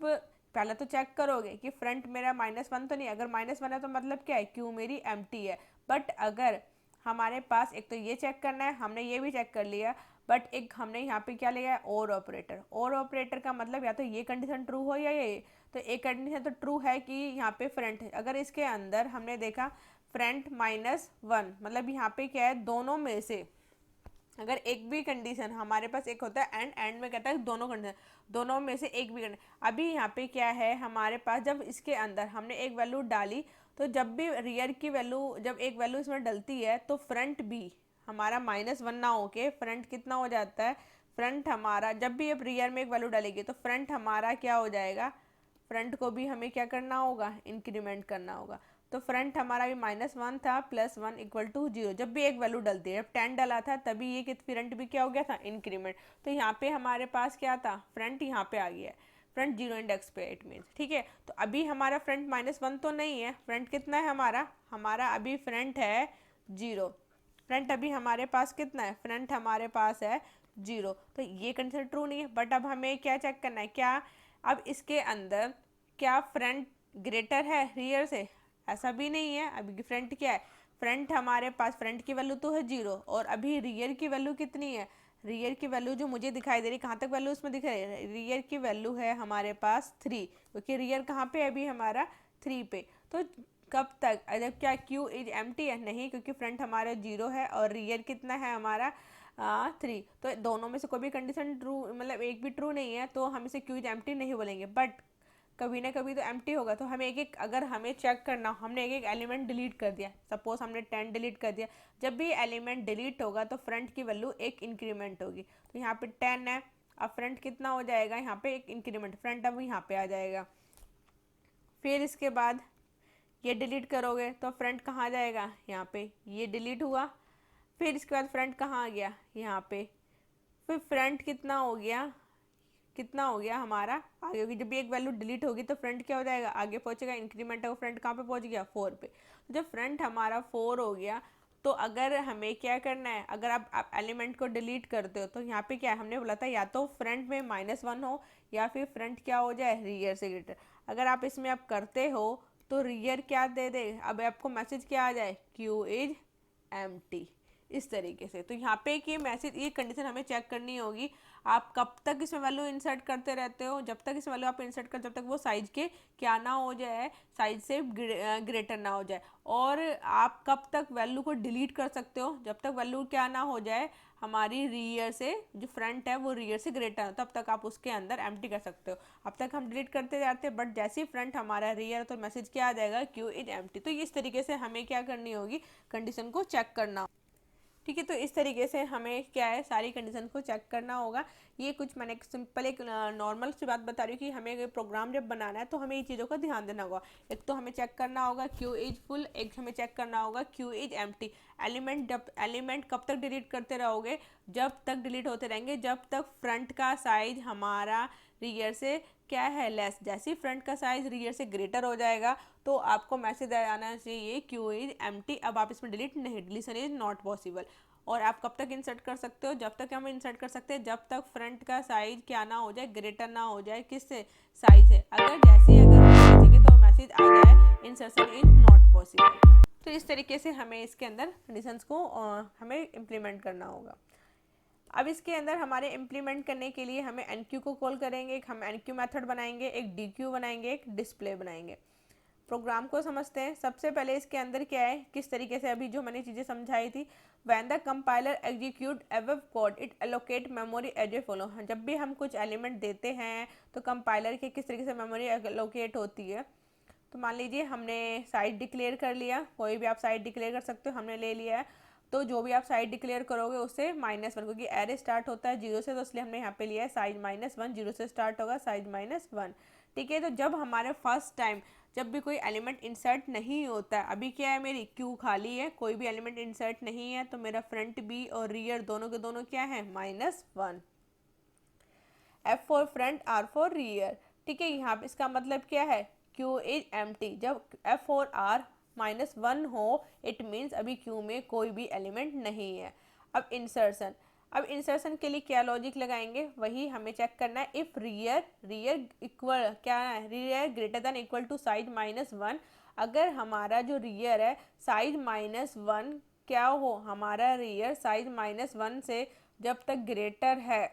Speaker 1: पहले तो चेक करोगे कि फ्रंट मेरा -1 तो नहीं, अगर -1 है तो मतलब क्या है, क्यू मेरी एम्प्टी है। बट अगर हमारे पास, एक तो ये चेक करना है, हमने ये भी चेक कर लिया, बट एक हमने यहाँ पे क्या लिया है, और ऑपरेटर। और ऑपरेटर का मतलब या तो ये कंडीशन ट्रू हो या ये। तो एक कंडीशन तो ट्रू है कि यहाँ पे फ्रंट है, अगर इसके अंदर हमने देखा फ्रंट -1, मतलब यहाँ पे क्या है, दोनों में से अगर एक भी कंडीशन हमारे पास, एक होता है एंड में कहता है दोनों कंडीशन, दोनों में से एक भी कंडीशन। अभी यहाँ पे क्या है हमारे पास, जब इसके अंदर हमने एक वैल्यू डाली, तो जब भी रियर की वैल्यू, जब एक वैल्यू इसमें डलती है तो फ्रंट भी हमारा -1 ना होके फ्रंट कितना हो जाता है, फ्रंट हमारा जब भी अब रियर में एक वैल्यू डालेगी तो फ्रंट हमारा क्या हो जाएगा, फ्रंट को भी हमें क्या करना होगा, इंक्रीमेंट करना होगा। तो फ्रंट हमारा भी -1 था, +1 = 0। जब भी एक वैल्यू डलती है, जब 10 डला था तभी ये फ्रंट भी क्या हो गया था, इंक्रीमेंट। तो यहाँ पे हमारे पास क्या था, फ्रंट यहाँ पे आ गया है, फ्रंट 0 इंडेक्स पे, इट मीन्स। ठीक है, तो अभी हमारा फ्रंट -1 तो नहीं है, फ्रंट कितना है हमारा अभी फ्रंट है 0। फ्रंट अभी हमारे पास कितना है, फ्रंट हमारे पास है 0। तो ये कंडीशन ट्रू नहीं है। बट अब हमें क्या चेक करना है, क्या अब इसके अंदर क्या फ्रंट ग्रेटर है रियर से, ऐसा भी नहीं है। अभी फ्रंट क्या है, फ्रंट हमारे पास फ्रंट की वैल्यू तो है 0, और अभी रियर की वैल्यू कितनी है, रियर की वैल्यू जो मुझे दिखाई दे रही, कहाँ तक वैल्यू उसमें दिख रही है, रियर की वैल्यू है हमारे पास 3, क्योंकि रियर कहाँ पे है अभी हमारा 3 पे। तो कब तक, जब क्या क्यू इज एम्प्टी है, नहीं, क्योंकि फ्रंट हमारा 0 है और रियर कितना है हमारा 3। तो दोनों में से कोई भी कंडीशन ट्रू, मतलब एक भी ट्रू नहीं है, तो हम इसे क्यू इज एम्प्टी नहीं बोलेंगे। बट कभी ना कभी तो एम्प्टी होगा। तो हमें एक एक, अगर हमें चेक करना, हमने एक एक एलिमेंट डिलीट कर दिया, सपोज हमने 10 डिलीट कर दिया, जब भी एलिमेंट डिलीट होगा तो फ्रंट की वैल्यू एक इंक्रीमेंट होगी। तो यहाँ पे 10 है, अब फ्रंट कितना हो जाएगा, यहाँ पे एक इंक्रीमेंट, फ्रंट अब यहाँ पे आ जाएगा। फिर इसके बाद ये डिलीट करोगे तो फ्रंट कहाँ जाएगा, यहाँ पे, ये डिलीट हुआ। फिर इसके बाद फ्रंट कहाँ आ गया, यहाँ पे। फिर फ्रंट कितना हो गया हमारा आगे होगी। जब भी एक वैल्यू डिलीट होगी तो फ्रंट क्या हो जाएगा, आगे पहुंचेगा, इंक्रीमेंट है, फ्रंट कहाँ पे पहुंच गया, 4 पे। तो जब फ्रंट हमारा 4 हो गया, तो अगर हमें क्या करना है, अगर आप एलिमेंट को डिलीट करते हो तो यहाँ पे क्या है, हमने बोला था या तो फ्रंट में -1 हो या फिर फ्रंट क्या हो जाए, रियर से ग्रेटर। अगर आप इसमें आप करते हो तो रियर क्या दे दे, अब आपको मैसेज क्या आ जाए, क्यू इज एम्प्टी, इस तरीके से। तो यहाँ पे कि मैसेज, ये कंडीशन हमें चेक करनी होगी। आप कब तक इसमें वैल्यू इंसर्ट करते रहते हो, जब तक इस वैल्यू आप इंसर्ट कर, जब तक वो साइज के क्या ना हो जाए, साइज से ग्रेटर ना हो जाए। और आप कब तक वैल्यू को डिलीट कर सकते हो, जब तक वैल्यू क्या ना हो जाए, हमारी रियर से, जो फ्रंट है वो रियर से ग्रेटर हो, तब तक आप उसके अंदर एम्प्टी कर सकते हो। अब तक हम डिलीट करते जाते हैं, बट जैसे ही फ्रंट हमारा रियर, तो मैसेज क्या आ जाएगा, क्यू इज एम्प्टी। तो इस तरीके से हमें क्या करनी होगी, कंडीशन को चेक करना। ठीक है, तो इस तरीके से हमें क्या है, सारी कंडीशन को चेक करना होगा। ये कुछ मैंने एक सिंपल, एक नॉर्मल सी बात बता रही हूँ कि हमें प्रोग्राम जब बनाना है तो हमें ये चीज़ों का ध्यान देना होगा। एक तो हमें चेक करना होगा क्यू इज फुल, एक हमें चेक करना होगा क्यू इज एम्प्टी। एलिमेंट कब तक डिलीट करते रहोगे, जब तक डिलीट होते रहेंगे जब तक फ्रंट का साइज हमारा रियर से क्या है, लेस। जैसे ही फ्रंट का साइज रियर से ग्रेटर हो जाएगा तो आपको मैसेज आना चाहिए क्यू इज एम्प्टी। अब आप इसमें डिलीट नहीं, डिलीशन इज नॉट पॉसिबल। और आप कब तक इंसर्ट कर सकते हो, जब तक हम इंसर्ट कर सकते हैं जब तक फ्रंट का साइज क्या ना हो जाए, ग्रेटर ना हो जाए किससे, साइज से। अगर जैसे अगर तो मैसेज आ जाए इंसर्शन इज नॉट पॉसिबल। तो इस तरीके से हमें इसके अंदर कंडीशंस को हमें इम्प्लीमेंट करना होगा। अब इसके अंदर हमारे इम्प्लीमेंट करने के लिए हमें एनक्यू को कॉल करेंगे, एक हम एनक्यू मेथड बनाएंगे, एक डीक्यू बनाएंगे, एक डिस्प्ले बनाएंगे। प्रोग्राम को समझते हैं। सबसे पहले इसके अंदर क्या है, किस तरीके से अभी जो मैंने चीज़ें समझाई थी, when the compiler execute above code it allocate memory as a follow. जब भी हम कुछ एलिमेंट देते हैं तो कंपाइलर के किस तरीके से मेमोरी एलोकेट होती है। तो मान लीजिए हमने साइज डिक्लेयर कर लिया, कोई भी आप साइज डिक्लेयर कर सकते हो, हमने ले लिया है। तो जो भी आप साइज डिक्लेयर करोगे उससे -1, क्योंकि एरे स्टार्ट होता है 0 से, तो इसलिए हमने यहाँ पे लिया है साइज -1, 0 से स्टार्ट होगा साइज -1। ठीक है, तो जब हमारे फर्स्ट टाइम जब भी कोई एलिमेंट इंसर्ट नहीं होता है, अभी क्या है मेरी क्यू खाली है, कोई भी एलिमेंट इंसर्ट नहीं है, तो मेरा फ्रंट बी और रियर दोनों के दोनों क्या है, -1। F for front, R for rear. ठीक है, यहाँ पे इसका मतलब क्या है, क्यू इज एम्प्टी। जब एफ और आर -1 हो, इट मीन्स अभी क्यू में कोई भी एलिमेंट नहीं है। अब इंसर्शन, अब इंसर्शन के लिए क्या लॉजिक लगाएंगे, वही हमें चेक करना है। इफ रियर इक्वल क्या है, rear greater than equal to size -1। अगर हमारा जो रियर है साइज -1 क्या हो, हमारा रियर साइज -1 से जब तक ग्रेटर है,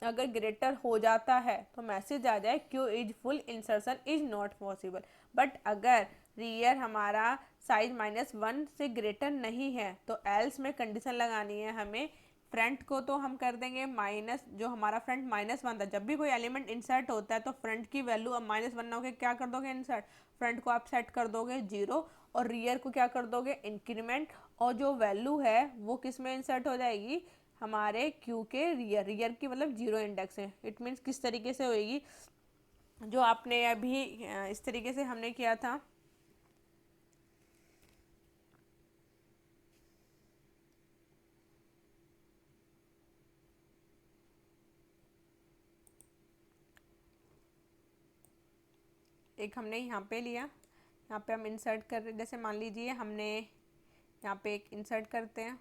Speaker 1: अगर ग्रेटर हो जाता है तो मैसेज आ जाए Q is full, insertion is not possible. But अगर रियर हमारा साइज -1 से ग्रेटर नहीं है तो एल्स में कंडीशन लगानी है हमें। फ्रंट को तो हम कर देंगे माइनस, जो हमारा फ्रंट -1 था, जब भी कोई एलिमेंट इंसर्ट होता है तो फ्रंट की वैल्यू अब -1 ना होकर क्या कर दोगे, इंसर्ट फ्रंट को आप सेट कर दोगे 0, और रियर को क्या कर दोगे, इंक्रीमेंट, और जो वैल्यू है वो किस में इंसर्ट हो जाएगी, हमारे क्यू के रियर की मतलब 0 इंडेक्स है। इट मीन्स किस तरीके से होएगी, जो आपने अभी इस तरीके से हमने किया था। एक हमने यहाँ पे लिया, यहाँ पे हम इंसर्ट कर रहे, जैसे मान लीजिए हमने यहाँ पे एक इंसर्ट करते हैं,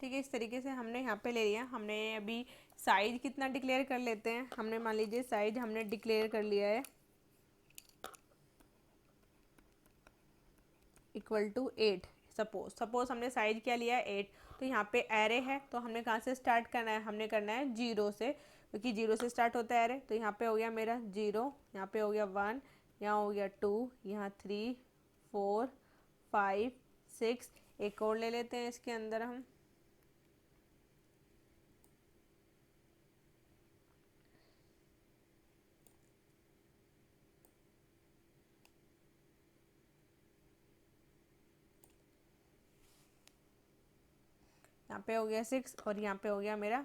Speaker 1: ठीक है। इस तरीके से हमने यहाँ पे ले लिया। हमने अभी साइज कितना डिक्लेयर कर लेते हैं, हमने मान लीजिए साइज हमने डिक्लेयर कर लिया है इक्वल टू 8। सपोज हमने साइज क्या लिया है 8। तो यहाँ पे एरे है, तो हमने कहाँ से स्टार्ट करना है, हमने करना है 0 से, क्योंकि 0 से स्टार्ट होता है एरे। तो यहाँ पे हो गया मेरा 0, यहाँ पे हो गया 1, यहाँ हो गया 2, यहाँ 3, 4, 5, 6। एक और ले लेते हैं इसके अंदर हम, यहाँ पे हो गया 6 और यहाँ पे हो गया मेरा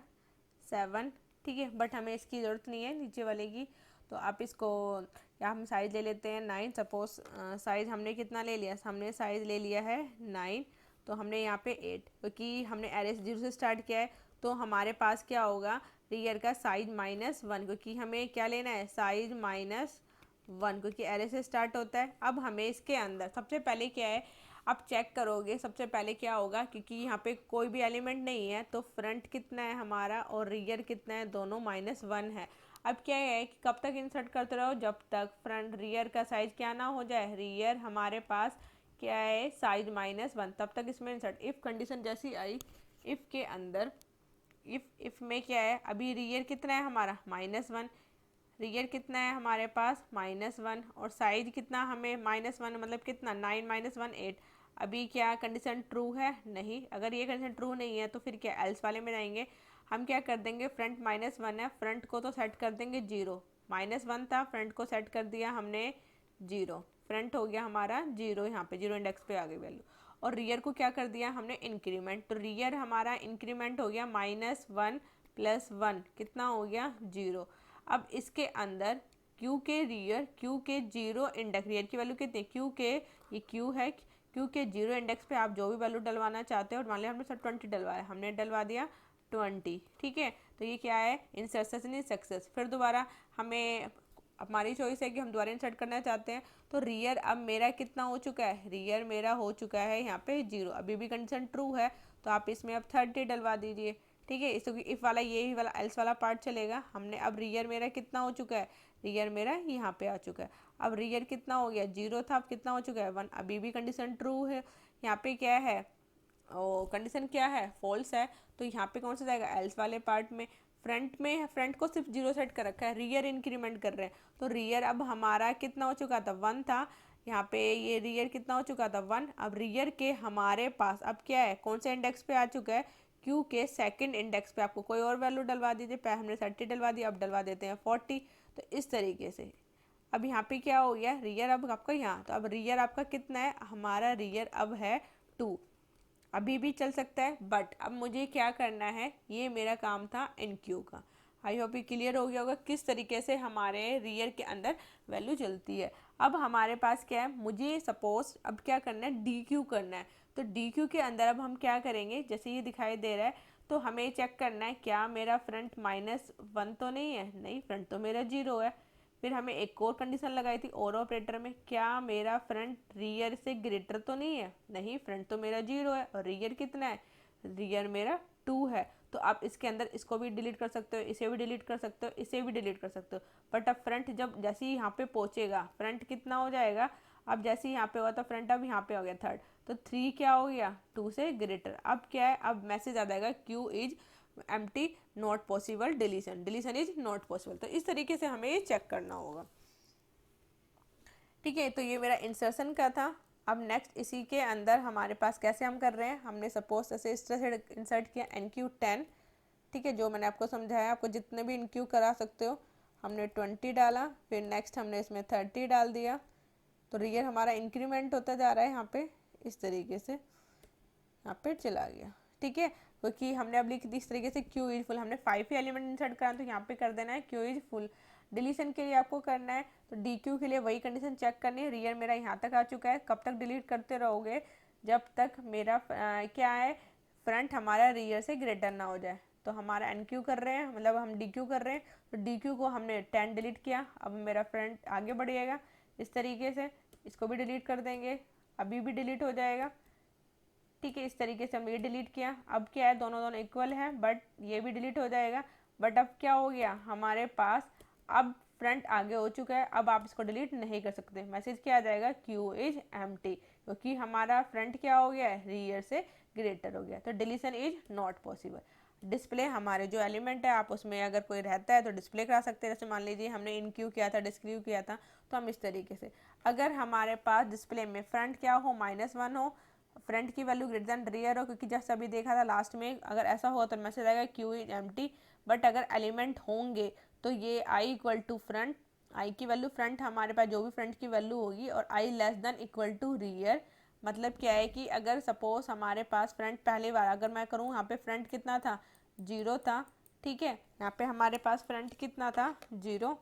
Speaker 1: 7। ठीक है, बट हमें इसकी ज़रूरत नहीं है नीचे वाले की, तो आप इसको, या हम साइज़ ले लेते हैं 9। सपोज साइज़ हमने कितना ले लिया, हमने साइज़ ले लिया है 9। तो हमने यहाँ पे 8, क्योंकि हमने एरे 0 से स्टार्ट किया है, तो हमारे पास क्या होगा, रियर का साइज -1, क्योंकि हमें क्या लेना है, साइज -1, क्योंकि एरे से स्टार्ट होता है। अब हमें इसके अंदर सबसे पहले क्या है, आप चेक करोगे सबसे पहले क्या होगा, क्योंकि यहाँ पे कोई भी एलिमेंट नहीं है, तो फ्रंट कितना है हमारा और रियर कितना है, दोनों -1 है। अब क्या है कि कब तक इंसर्ट करते रहो, जब तक फ्रंट रियर का साइज क्या ना हो जाए, रियर हमारे पास क्या है साइज -1, तब तक इसमें इंसर्ट। इफ़ कंडीशन जैसी आई, इफ़ के अंदर, इफ़ में क्या है, अभी रियर कितना है हमारा -1, रियर कितना है हमारे पास -1, और साइज कितना हमें -1 मतलब कितना 9 -1 8। अभी क्या कंडीशन ट्रू है, नहीं। अगर ये कंडीशन ट्रू नहीं है तो फिर क्या एल्स वाले में जाएंगे, हम क्या कर देंगे, फ्रंट -1 है, फ्रंट को तो सेट कर देंगे 0, -1 था, फ्रंट को सेट कर दिया हमने 0, फ्रंट हो गया हमारा 0, यहाँ पे 0 इंडेक्स पे आ गई वैल्यू। और रियर को क्या कर दिया हमने, इंक्रीमेंट, तो रियर हमारा इंक्रीमेंट हो गया -1 + 1 कितना हो गया 0। अब इसके अंदर क्यू के रियर, क्यू के 0 इंडेक्स, रियर की वैल्यू कितनी, क्यू के, ये क्यू है, क्यू के 0 इंडेक्स पे आप जो भी वैल्यू डलवाना चाहते हो, मान लिया हमने सब 20 डलवाया, हमने डलवा दिया 20। ठीक है, तो ये क्या है, इंसर्शन इज सक्सेस। फिर दोबारा हमें, हमारी चॉइस है कि हम दोबारा इंसर्ट करना चाहते हैं, तो रियर अब मेरा कितना हो चुका है, रियर मेरा हो चुका है यहाँ पे 0। अभी भी कंडीशन ट्रू है, तो आप इसमें अब 30 डलवा दीजिए। ठीक है, इसको इफ वाला ये वाला एल्स वाला पार्ट चलेगा। हमने अब रियर मेरा कितना हो चुका है, रियर मेरा यहाँ पे आ चुका है। अब रियर कितना हो गया, 0 था, अब कितना हो चुका है 1। अभी भी कंडीशन ट्रू है। यहाँ पे क्या है, ओ कंडीशन क्या है, फॉल्स है। तो यहाँ पे कौन सा जाएगा, एल्स वाले पार्ट में। फ्रंट को सिर्फ 0 सेट कर रखा है, रियर इंक्रीमेंट कर रहे हैं। तो रियर अब हमारा कितना हो चुका था, 1 था। यहाँ पे ये रियर कितना हो चुका था, 1। अब रियर के हमारे पास अब क्या है, कौन से इंडेक्स पे आ चुका है, क्यू के सेकंड इंडेक्स पे। आपको कोई और वैल्यू डलवा दीजिए, पहले हमने 30 डलवा दिया, अब डलवा देते हैं 40। तो इस तरीके से अब यहाँ पे क्या हो गया, रियर अब आपका यहाँ, तो अब रियर आपका कितना है, हमारा रियर अब है 2। अभी भी चल सकता है, बट अब मुझे क्या करना है, ये मेरा काम था NQ का। आई होप ये क्लियर हो गया होगा किस तरीके से हमारे रियर के अंदर वैल्यू चलती है। अब हमारे पास क्या है, मुझे सपोज अब क्या करना है, DQ करना है। तो DQ के अंदर अब हम क्या करेंगे, जैसे ये दिखाई दे रहा है, तो हमें चेक करना है क्या मेरा फ्रंट -1 तो नहीं है, नहीं, फ्रंट तो मेरा 0 है। फिर हमें एक और कंडीशन लगाई थी और ऑपरेटर में, क्या मेरा फ्रंट रियर से ग्रेटर तो नहीं है, नहीं, फ्रंट तो मेरा 0 है। और रियर कितना है, रियर मेरा 2 है। तो आप इसके अंदर इसको भी डिलीट कर सकते हो, इसे भी डिलीट कर सकते हो, इसे भी डिलीट कर सकते हो। बट अब फ्रंट जब जैसे ही यहाँ पे पहुँचेगा, फ्रंट कितना हो जाएगा, अब जैसे ही यहाँ पे हुआ तो फ्रंट अब यहाँ पे हो गया 3rd। तो 3 क्या हो गया, 2 से ग्रेटर। अब क्या है, अब मैसेज आ जाएगा queue is empty, not possible, deletion, deletion is not possible. तो इस तरीके से हमें ये चेक करना होगा। ठीक है, तो ये मेरा इंसर्शन का था। अब नेक्स्ट इसी के अंदर हमारे पास कैसे हम कर रहे हैं, हमने सपोज ऐसे इस तरह से इंसर्ट किया NQ10। ठीक है, जो मैंने आपको समझाया, आपको जितने भी NQ करा सकते हो। हमने 20 डाला, फिर नेक्स्ट हमने इसमें 30 डाल दिया। तो रियर हमारा इंक्रीमेंट होता जा रहा है यहाँ पे, इस तरीके से यहाँ पे चला गया। ठीक है, क्योंकि हमने अब लिख दी इस तरीके से क्यू इज फुल, हमने 5 ही एलिमेंट इंसर्ट करा, तो यहाँ पे कर देना है क्यू इज फुल। डिलीशन के लिए आपको करना है, तो DQ के लिए वही कंडीशन चेक करनी है। रियर मेरा यहाँ तक आ चुका है, कब तक डिलीट करते रहोगे, जब तक मेरा क्या है, फ्रंट हमारा रियर से ग्रेटर ना हो जाए। तो हमारा NQ कर रहे हैं, मतलब हम DQ कर रहे हैं, तो DQ को हमने 10 डिलीट किया। अब मेरा फ्रंट आगे बढ़िएगा इस तरीके से, इसको भी डिलीट कर देंगे, अभी भी डिलीट हो जाएगा। ठीक है, इस तरीके से हमने ये डिलीट किया। अब क्या है, दोनों दोनों इक्वल है, बट ये भी डिलीट हो जाएगा। बट अब क्या हो गया हमारे पास, अब फ्रंट आगे हो चुका है, अब आप इसको डिलीट नहीं कर सकते। मैसेज क्या आ जाएगा, क्यू इज एम्प्टी, क्योंकि हमारा फ्रंट क्या हो गया है, रियर से ग्रेटर हो गया। तो deletion is not possible. Display हमारे जो एलिमेंट है, आप उसमें अगर कोई रहता है तो डिस्प्ले करा सकते हैं। जैसे मान लीजिए हमने इनक्यू किया था, डिस्क्यू किया था, तो हम इस तरीके से, अगर हमारे पास डिस्प्ले में फ्रंट क्या हो, -1 हो, फ्रंट की वैल्यू ग्रेटर देन रियर हो, क्योंकि जैसे अभी देखा था लास्ट में, अगर ऐसा हुआ तो मैसेज आएगा क्यू इज एम्प्टी। बट अगर एलिमेंट होंगे तो ये आई इक्वल टू फ्रंट, आई की वैल्यू फ्रंट, हमारे पास जो भी फ्रंट की वैल्यू होगी, और I less than equal to rear. मतलब क्या है कि अगर सपोज हमारे पास फ्रंट पहले बार अगर मैं करूँ, यहाँ पे फ्रंट कितना था, 0 था। ठीक है, यहाँ पे हमारे पास फ्रंट कितना था, 0,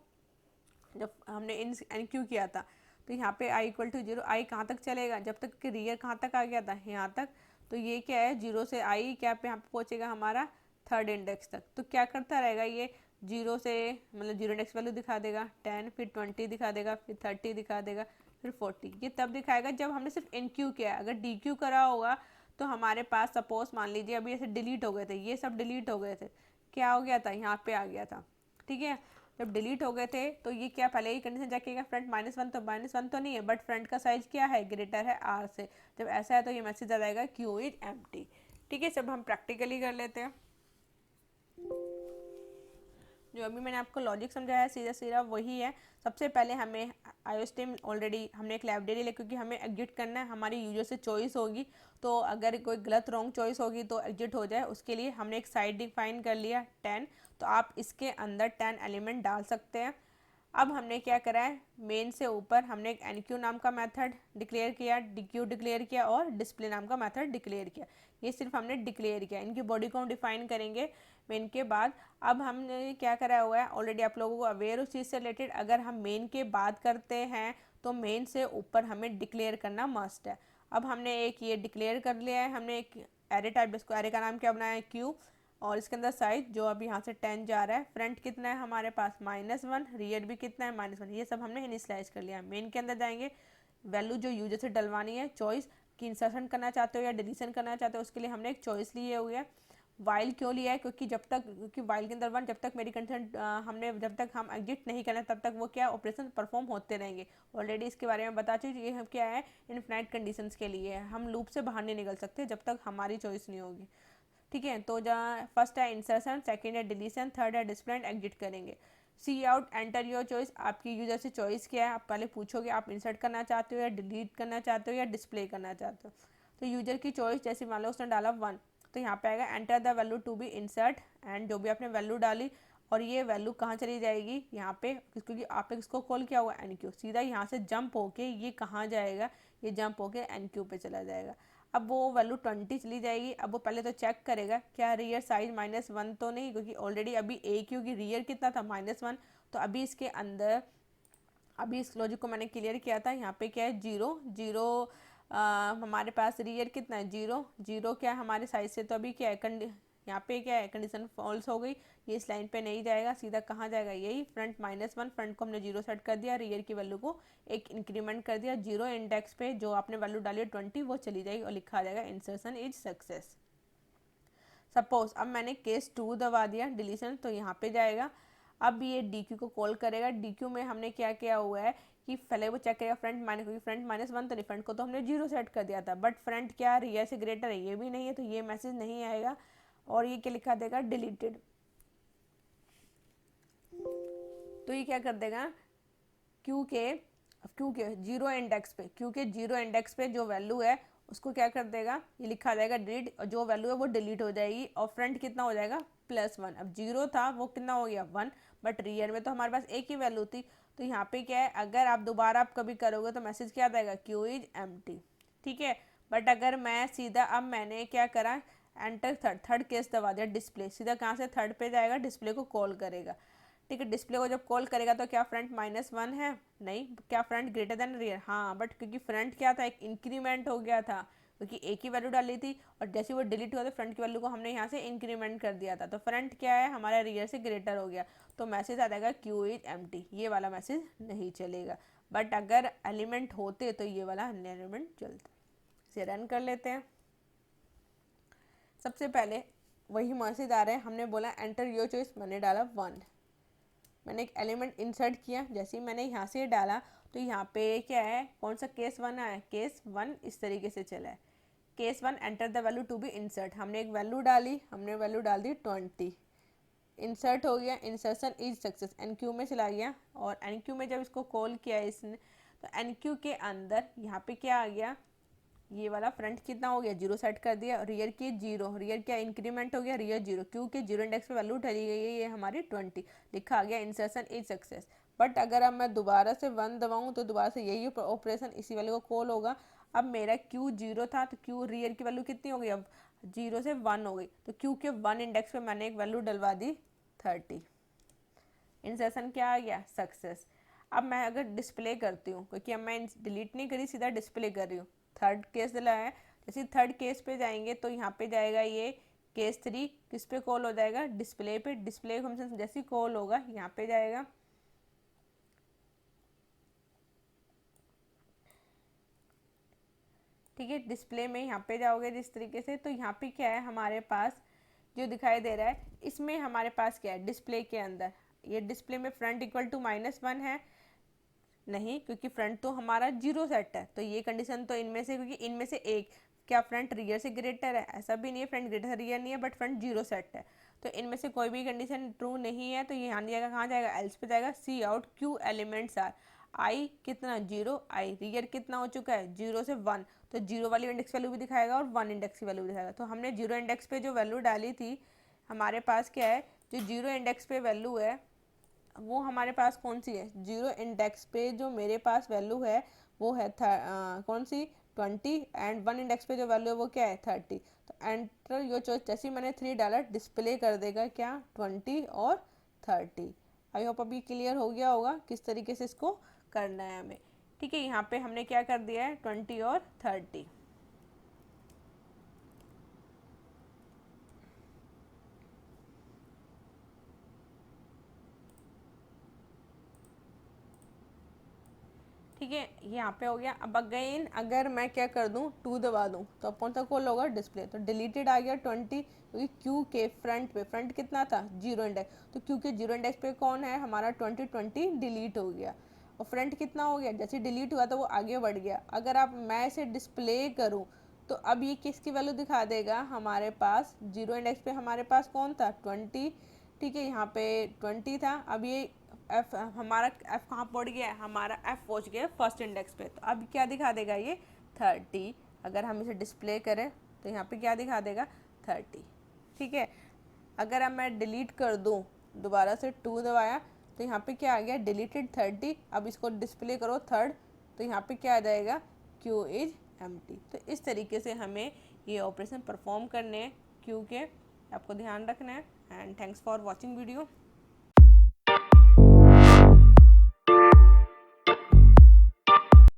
Speaker 1: जब हमने NQ किया था। तो यहाँ पे आई इक्वल टू 0, आई कहाँ तक चलेगा, जब तक कि रियर कहाँ तक आ गया था, यहाँ तक। तो ये क्या है, 0 से आई क्या पे यहाँ पे पहुँचेगा हमारा 3rd इंडेक्स तक। तो क्या करता रहेगा ये, 0 से मतलब 0 इंडेक्स वैल्यू दिखा देगा 10, फिर 20 दिखा देगा, फिर 30 दिखा देगा, फिर 40। ये तब दिखाएगा जब हमने सिर्फ NQ किया है। अगर DQ करा होगा तो हमारे पास सपोज मान लीजिए अभी ऐसे डिलीट हो गए थे, ये सब डिलीट हो गए थे, क्या हो गया था, यहाँ पे आ गया था। ठीक है, जब डिलीट हो गए थे तो ये क्या, पहले ही कंडीशन चेक किएगा, फ्रंट -1 तो नहीं है, बट फ्रंट का साइज क्या है, ग्रेटर है R से। जब ऐसा है तो ये मैसेज आ जाएगा क्यू इज एम्प्टी। ठीक है, सब हम प्रैक्टिकली कर लेते हैं। जो अभी मैंने आपको लॉजिक समझाया सीधा सीधा वही है। सबसे पहले हमें आयोस्टेम ऑलरेडी हमने एक लाइब्रेरी ले, क्योंकि हमें एग्जिट करना है, हमारी यूजर से चॉइस होगी, तो अगर कोई गलत रॉन्ग चॉइस होगी तो एग्जिट हो जाए, उसके लिए हमने एक साइट डिफाइन कर लिया 10। तो आप इसके अंदर 10 एलिमेंट डाल सकते हैं। अब हमने क्या करा है, मेन से ऊपर हमने एक NQ नाम का मेथड डिक्लेयर किया, DQ डिक्लेयर किया, और डिस्प्ले नाम का मेथड डिक्लेयर किया। ये सिर्फ हमने डिक्लेयर किया, इनकी बॉडी को हम डिफाइन करेंगे मेन के बाद। अब हमने क्या करा हुआ है, ऑलरेडी आप लोगों को अवेयर उस चीज़ से रिलेटेड, अगर हम मेन के बाद करते हैं तो मेन से ऊपर हमें डिक्लेयर करना मस्ट है। अब हमने एक ये डिक्लेयर कर लिया है, हमने एक एरे टाइप, जिसको एरे का नाम क्या बनाया है, क्यू, और इसके अंदर साइज जो अभी यहाँ से 10 जा रहा है, फ्रंट कितना है हमारे पास -1, रियर भी कितना है -1, ये सब हमने इनिशियलाइज कर लिया। मेन के अंदर जाएंगे, वैल्यू जो यूजर से डलवानी है, चॉइस कि इंसर्शन करना चाहते हो या डिलीशन करना चाहते हो, उसके लिए हमने एक चॉइस लिए हुई है। वाइल क्यों लिया है, क्योंकि वाइल के अंदर वन, जब तक मेरी कंडीशन जब तक हम एग्जिट नहीं करें तब तक वो क्या ऑपरेशन परफॉर्म होते रहेंगे। ऑलरेडी इसके बारे में बता चुकी, ये हम क्या है इनफिनाइट कंडीशंस के लिए है, हम लूप से बाहर नहीं निकल सकते जब तक हमारी चॉइस नहीं होगी। ठीक है, तो जहाँ फर्स्ट है इंसर्शन, सेकंड है डिलीशन, थर्ड है डिस्प्ले एंड एग्जिट करेंगे। सी आउट, एंटर योर चॉइस, आपकी यूजर से चॉइस क्या है, आप पहले पूछोगे आप इंसर्ट करना चाहते हो या डिलीट करना चाहते हो या डिस्प्ले करना चाहते हो। तो यूजर की चॉइस जैसे मान लो उसने डाला 1, तो यहाँ पे आएगा enter the value to be insert, and जो भी आपने वैल्यू डाली और ये वैल्यू कहाँ चली जाएगी यहाँ पे, क्योंकि आपने इसको कॉल किया हुआ एन क्यू, सीधा यहाँ से जंप होके ये कहाँ जाएगा, ये जंप होके एन क्यू पे चला जाएगा। अब वो वैल्यू 20 चली जाएगी। अब वो पहले तो चेक करेगा क्या रियर साइज -1 तो नहीं, क्योंकि ऑलरेडी अभी ए क्यू की रियर कितना था -1, तो अभी इसके अंदर अभी इस लॉजिक को मैंने क्लियर किया था। यहाँ पे क्या है 0 0, हमारे पास रियर कितना है 0 0, क्या है हमारे साइज से, तो अभी क्या है यहाँ पे क्या है कंडीशन फॉल्स हो गई, ये इस लाइन पे नहीं जाएगा, सीधा कहाँ जाएगा यही फ्रंट -1, फ्रंट को हमने 0 सेट कर दिया, रियर की वैल्यू को एक इंक्रीमेंट कर दिया, 0 इंडेक्स पे जो आपने वैल्यू डाली है 20 वो चली जाएगी और लिखा आ जाएगा इंसर्शन इज सक्सेस। सपोज अब मैंने केस 2 दबा दिया डिलीशन, तो यहाँ पे जाएगा, अब ये डी क्यू को कॉल करेगा। डी क्यू में हमने क्या किया हुआ है कि पहले वो चेक करेगा फ्रंट माइनस, क्योंकि फ्रंट -1 तो नहीं, फ्रंट को तो हमने 0 सेट कर दिया था, बट फ्रंट क्या रियर से ग्रेटर है ये भी नहीं है, तो ये मैसेज नहीं आएगा। और ये क्या लिखा देगा डिलीटेड, तो ये क्या कर देगा क्योंकि 0 इंडेक्स पे, क्योंकि 0 इंडेक्स पे जो वैल्यू है उसको क्या कर देगा, ये लिखा जाएगा डिलीट, और जो वैल्यू है वो डिलीट हो जाएगी और फ्रंट कितना हो जाएगा +1। अब 0 था वो कितना हो गया 1, बट रियर में तो हमारे पास एक ही वैल्यू थी, तो यहाँ पे क्या है अगर आप दोबारा आप कभी करोगे तो मैसेज क्या आएगा क्यू इज एम्प्टी। ठीक है, बट अगर मैं सीधा अब मैंने क्या करा एंटर थर्ड केस दबा दिया डिस्प्ले, सीधा कहाँ से थर्ड पे जाएगा डिस्प्ले को कॉल करेगा। ठीक है, डिस्प्ले को जब कॉल करेगा तो क्या फ्रंट -1 है, नहीं, क्या फ्रंट ग्रेटर देन रियर, हाँ, बट क्योंकि फ्रंट क्या था एक इंक्रीमेंट हो गया था, क्योंकि एक ही वैल्यू डाली थी और जैसे वो डिलीट हुआ तो फ्रंट की वैल्यू को हमने यहाँ से इंक्रीमेंट कर दिया था, तो फ्रंट क्या है हमारा रियर से ग्रेटर हो गया, तो मैसेज आ जाएगा क्यू इज एम्प्टी, ये वाला मैसेज नहीं चलेगा। बट अगर एलिमेंट होते तो ये वाला एलिमेंट चलता। इसे रन कर लेते हैं। सबसे पहले वही मैसेज आ रहा है, हमने बोला एंटर योर चॉइस, मैंने डाला 1, मैंने एक एलिमेंट इंसर्ट किया, जैसे ही मैंने यहाँ से डाला तो यहाँ पे क्या है कौन सा केस 1 आया, केस 1 इस तरीके से चला है। Case 1 enter the value to be insert, हमने एक वैल्यू डाली, हमने वैल्यू डाल दी 20, इंसर्ट हो गया, insertion is success, enqueue में चला गया, और एन क्यू में जब इसको कॉल किया इसने तो एन क्यू के अंदर यहाँ पे क्या आ गया, ये वाला फ्रंट कितना हो गया 0 सेट कर दिया, रियर की 0, रियर क्या इंक्रीमेंट हो गया रियर 0, क्योंकि 0 इंडेक्स पे वैल्यू ठहरी गई है ये हमारी 20, लिखा आ गया इंसर्शन इज सक्सेस। बट अगर अब मैं दोबारा से 1 दबाऊँ तो दोबारा से यही ऑपरेशन इसी वाले को कॉल होगा। अब मेरा क्यू 0 था तो क्यू रियर की वैल्यू कितनी हो गई, अब 0 से 1 हो गई, तो क्यू के 1 इंडेक्स पे मैंने एक वैल्यू डलवा दी 30, इंसर्शन क्या आ गया सक्सेस। अब मैं अगर डिस्प्ले करती हूँ, क्योंकि अब मैं डिलीट नहीं करी सीधा डिस्प्ले कर रही हूँ, थर्ड केस दिला है, जैसे थर्ड केस पे जाएंगे तो यहाँ पे जाएगा ये केस 3 किस पे कॉल हो जाएगा डिस्प्ले पे, डिस्प्ले फंक्शन जैसे कॉल होगा यहाँ पे जाएगा, ठीक है, डिस्प्ले में यहाँ पे जाओगे जिस तरीके से, तो यहाँ पे क्या है हमारे पास जो दिखाई दे रहा है इसमें हमारे पास क्या है डिस्प्ले के अंदर, ये डिस्प्ले में फ्रंट इक्वल टू -1 है, नहीं, क्योंकि फ्रंट तो हमारा 0 सेट है, तो ये कंडीशन तो इनमें से, क्योंकि इनमें से एक क्या फ्रंट रियर से ग्रेटर है, ऐसा भी नहीं है फ्रंट ग्रेटर रियर नहीं है, बट फ्रंट 0 सेट है, तो इनमें से कोई भी कंडीशन ट्रू नहीं है, तो ये यहाँ जाएगा कहाँ जाएगा एल्स पे जाएगा। सी आउट क्यू एलिमेंट्स आर, आई कितना 0, आई रियर कितना हो चुका है 0 से 1, तो 0 वाली इंडेक्स वैल्यू भी दिखाएगा और 1 इंडेक्स की वैल्यू भी दिखाएगा, तो हमने 0 इंडेक्स पे जो वैल्यू डाली थी हमारे पास क्या है, जो 0 इंडेक्स पे वैल्यू है वो हमारे पास कौन सी है, 0 इंडेक्स पे जो मेरे पास वैल्यू है वो है कौन सी 20, एंड 1 इंडेक्स पे जो वैल्यू है वो क्या है 30, तो एंटर योर चॉइस, जैसे मैंने 3 डाला डिस्प्ले कर देगा क्या 20 और 30। आई होप अभी क्लियर हो गया होगा किस तरीके से इसको करना है हमें। ठीक है, यहाँ पे हमने क्या कर दिया है 20 और 30। ठीक ठीक है, ये यहाँ पे हो गया। अब अगेन अगर मैं क्या कर दूँ, 2 दबा दूँ तो अब कौन सा कॉल होगा, डिस्प्ले। तो डिलीटेड आ गया 20, क्योंकि क्यू के फ्रंट पे, फ्रंट कितना था, 0 इंडेक्स, तो क्यू के 0 इंडेक्स पे कौन है हमारा 20 डिलीट हो गया। और फ्रंट कितना हो गया, जैसे डिलीट हुआ तो वो आगे बढ़ गया। अगर आप मैं इसे डिस्प्ले करूँ तो अब ये किसकी वैल्यू दिखा देगा, हमारे पास 0 इंडेक्स पे हमारे पास कौन था, 20, ठीक है, यहाँ पे 20 था। अब ये एफ, हमारा एफ कहाँ पहुँच गया है, हमारा एफ पहुँच गया फर्स्ट इंडेक्स पे, तो अब क्या दिखा देगा ये 30। अगर हम इसे डिस्प्ले करें तो यहाँ पे क्या दिखा देगा, 30, ठीक है। अगर अब मैं डिलीट कर दूँ, दोबारा से 2 दबाया तो यहाँ पे क्या आ गया, डिलीटेड 30। अब इसको डिस्प्ले करो थर्ड, तो यहाँ पे क्या आ जाएगा, क्यू इज एम्प्टी। तो इस तरीके से हमें ये ऑपरेशन परफॉर्म करने हैं क्यू के, आपको ध्यान रखना है। And thanks for watching video.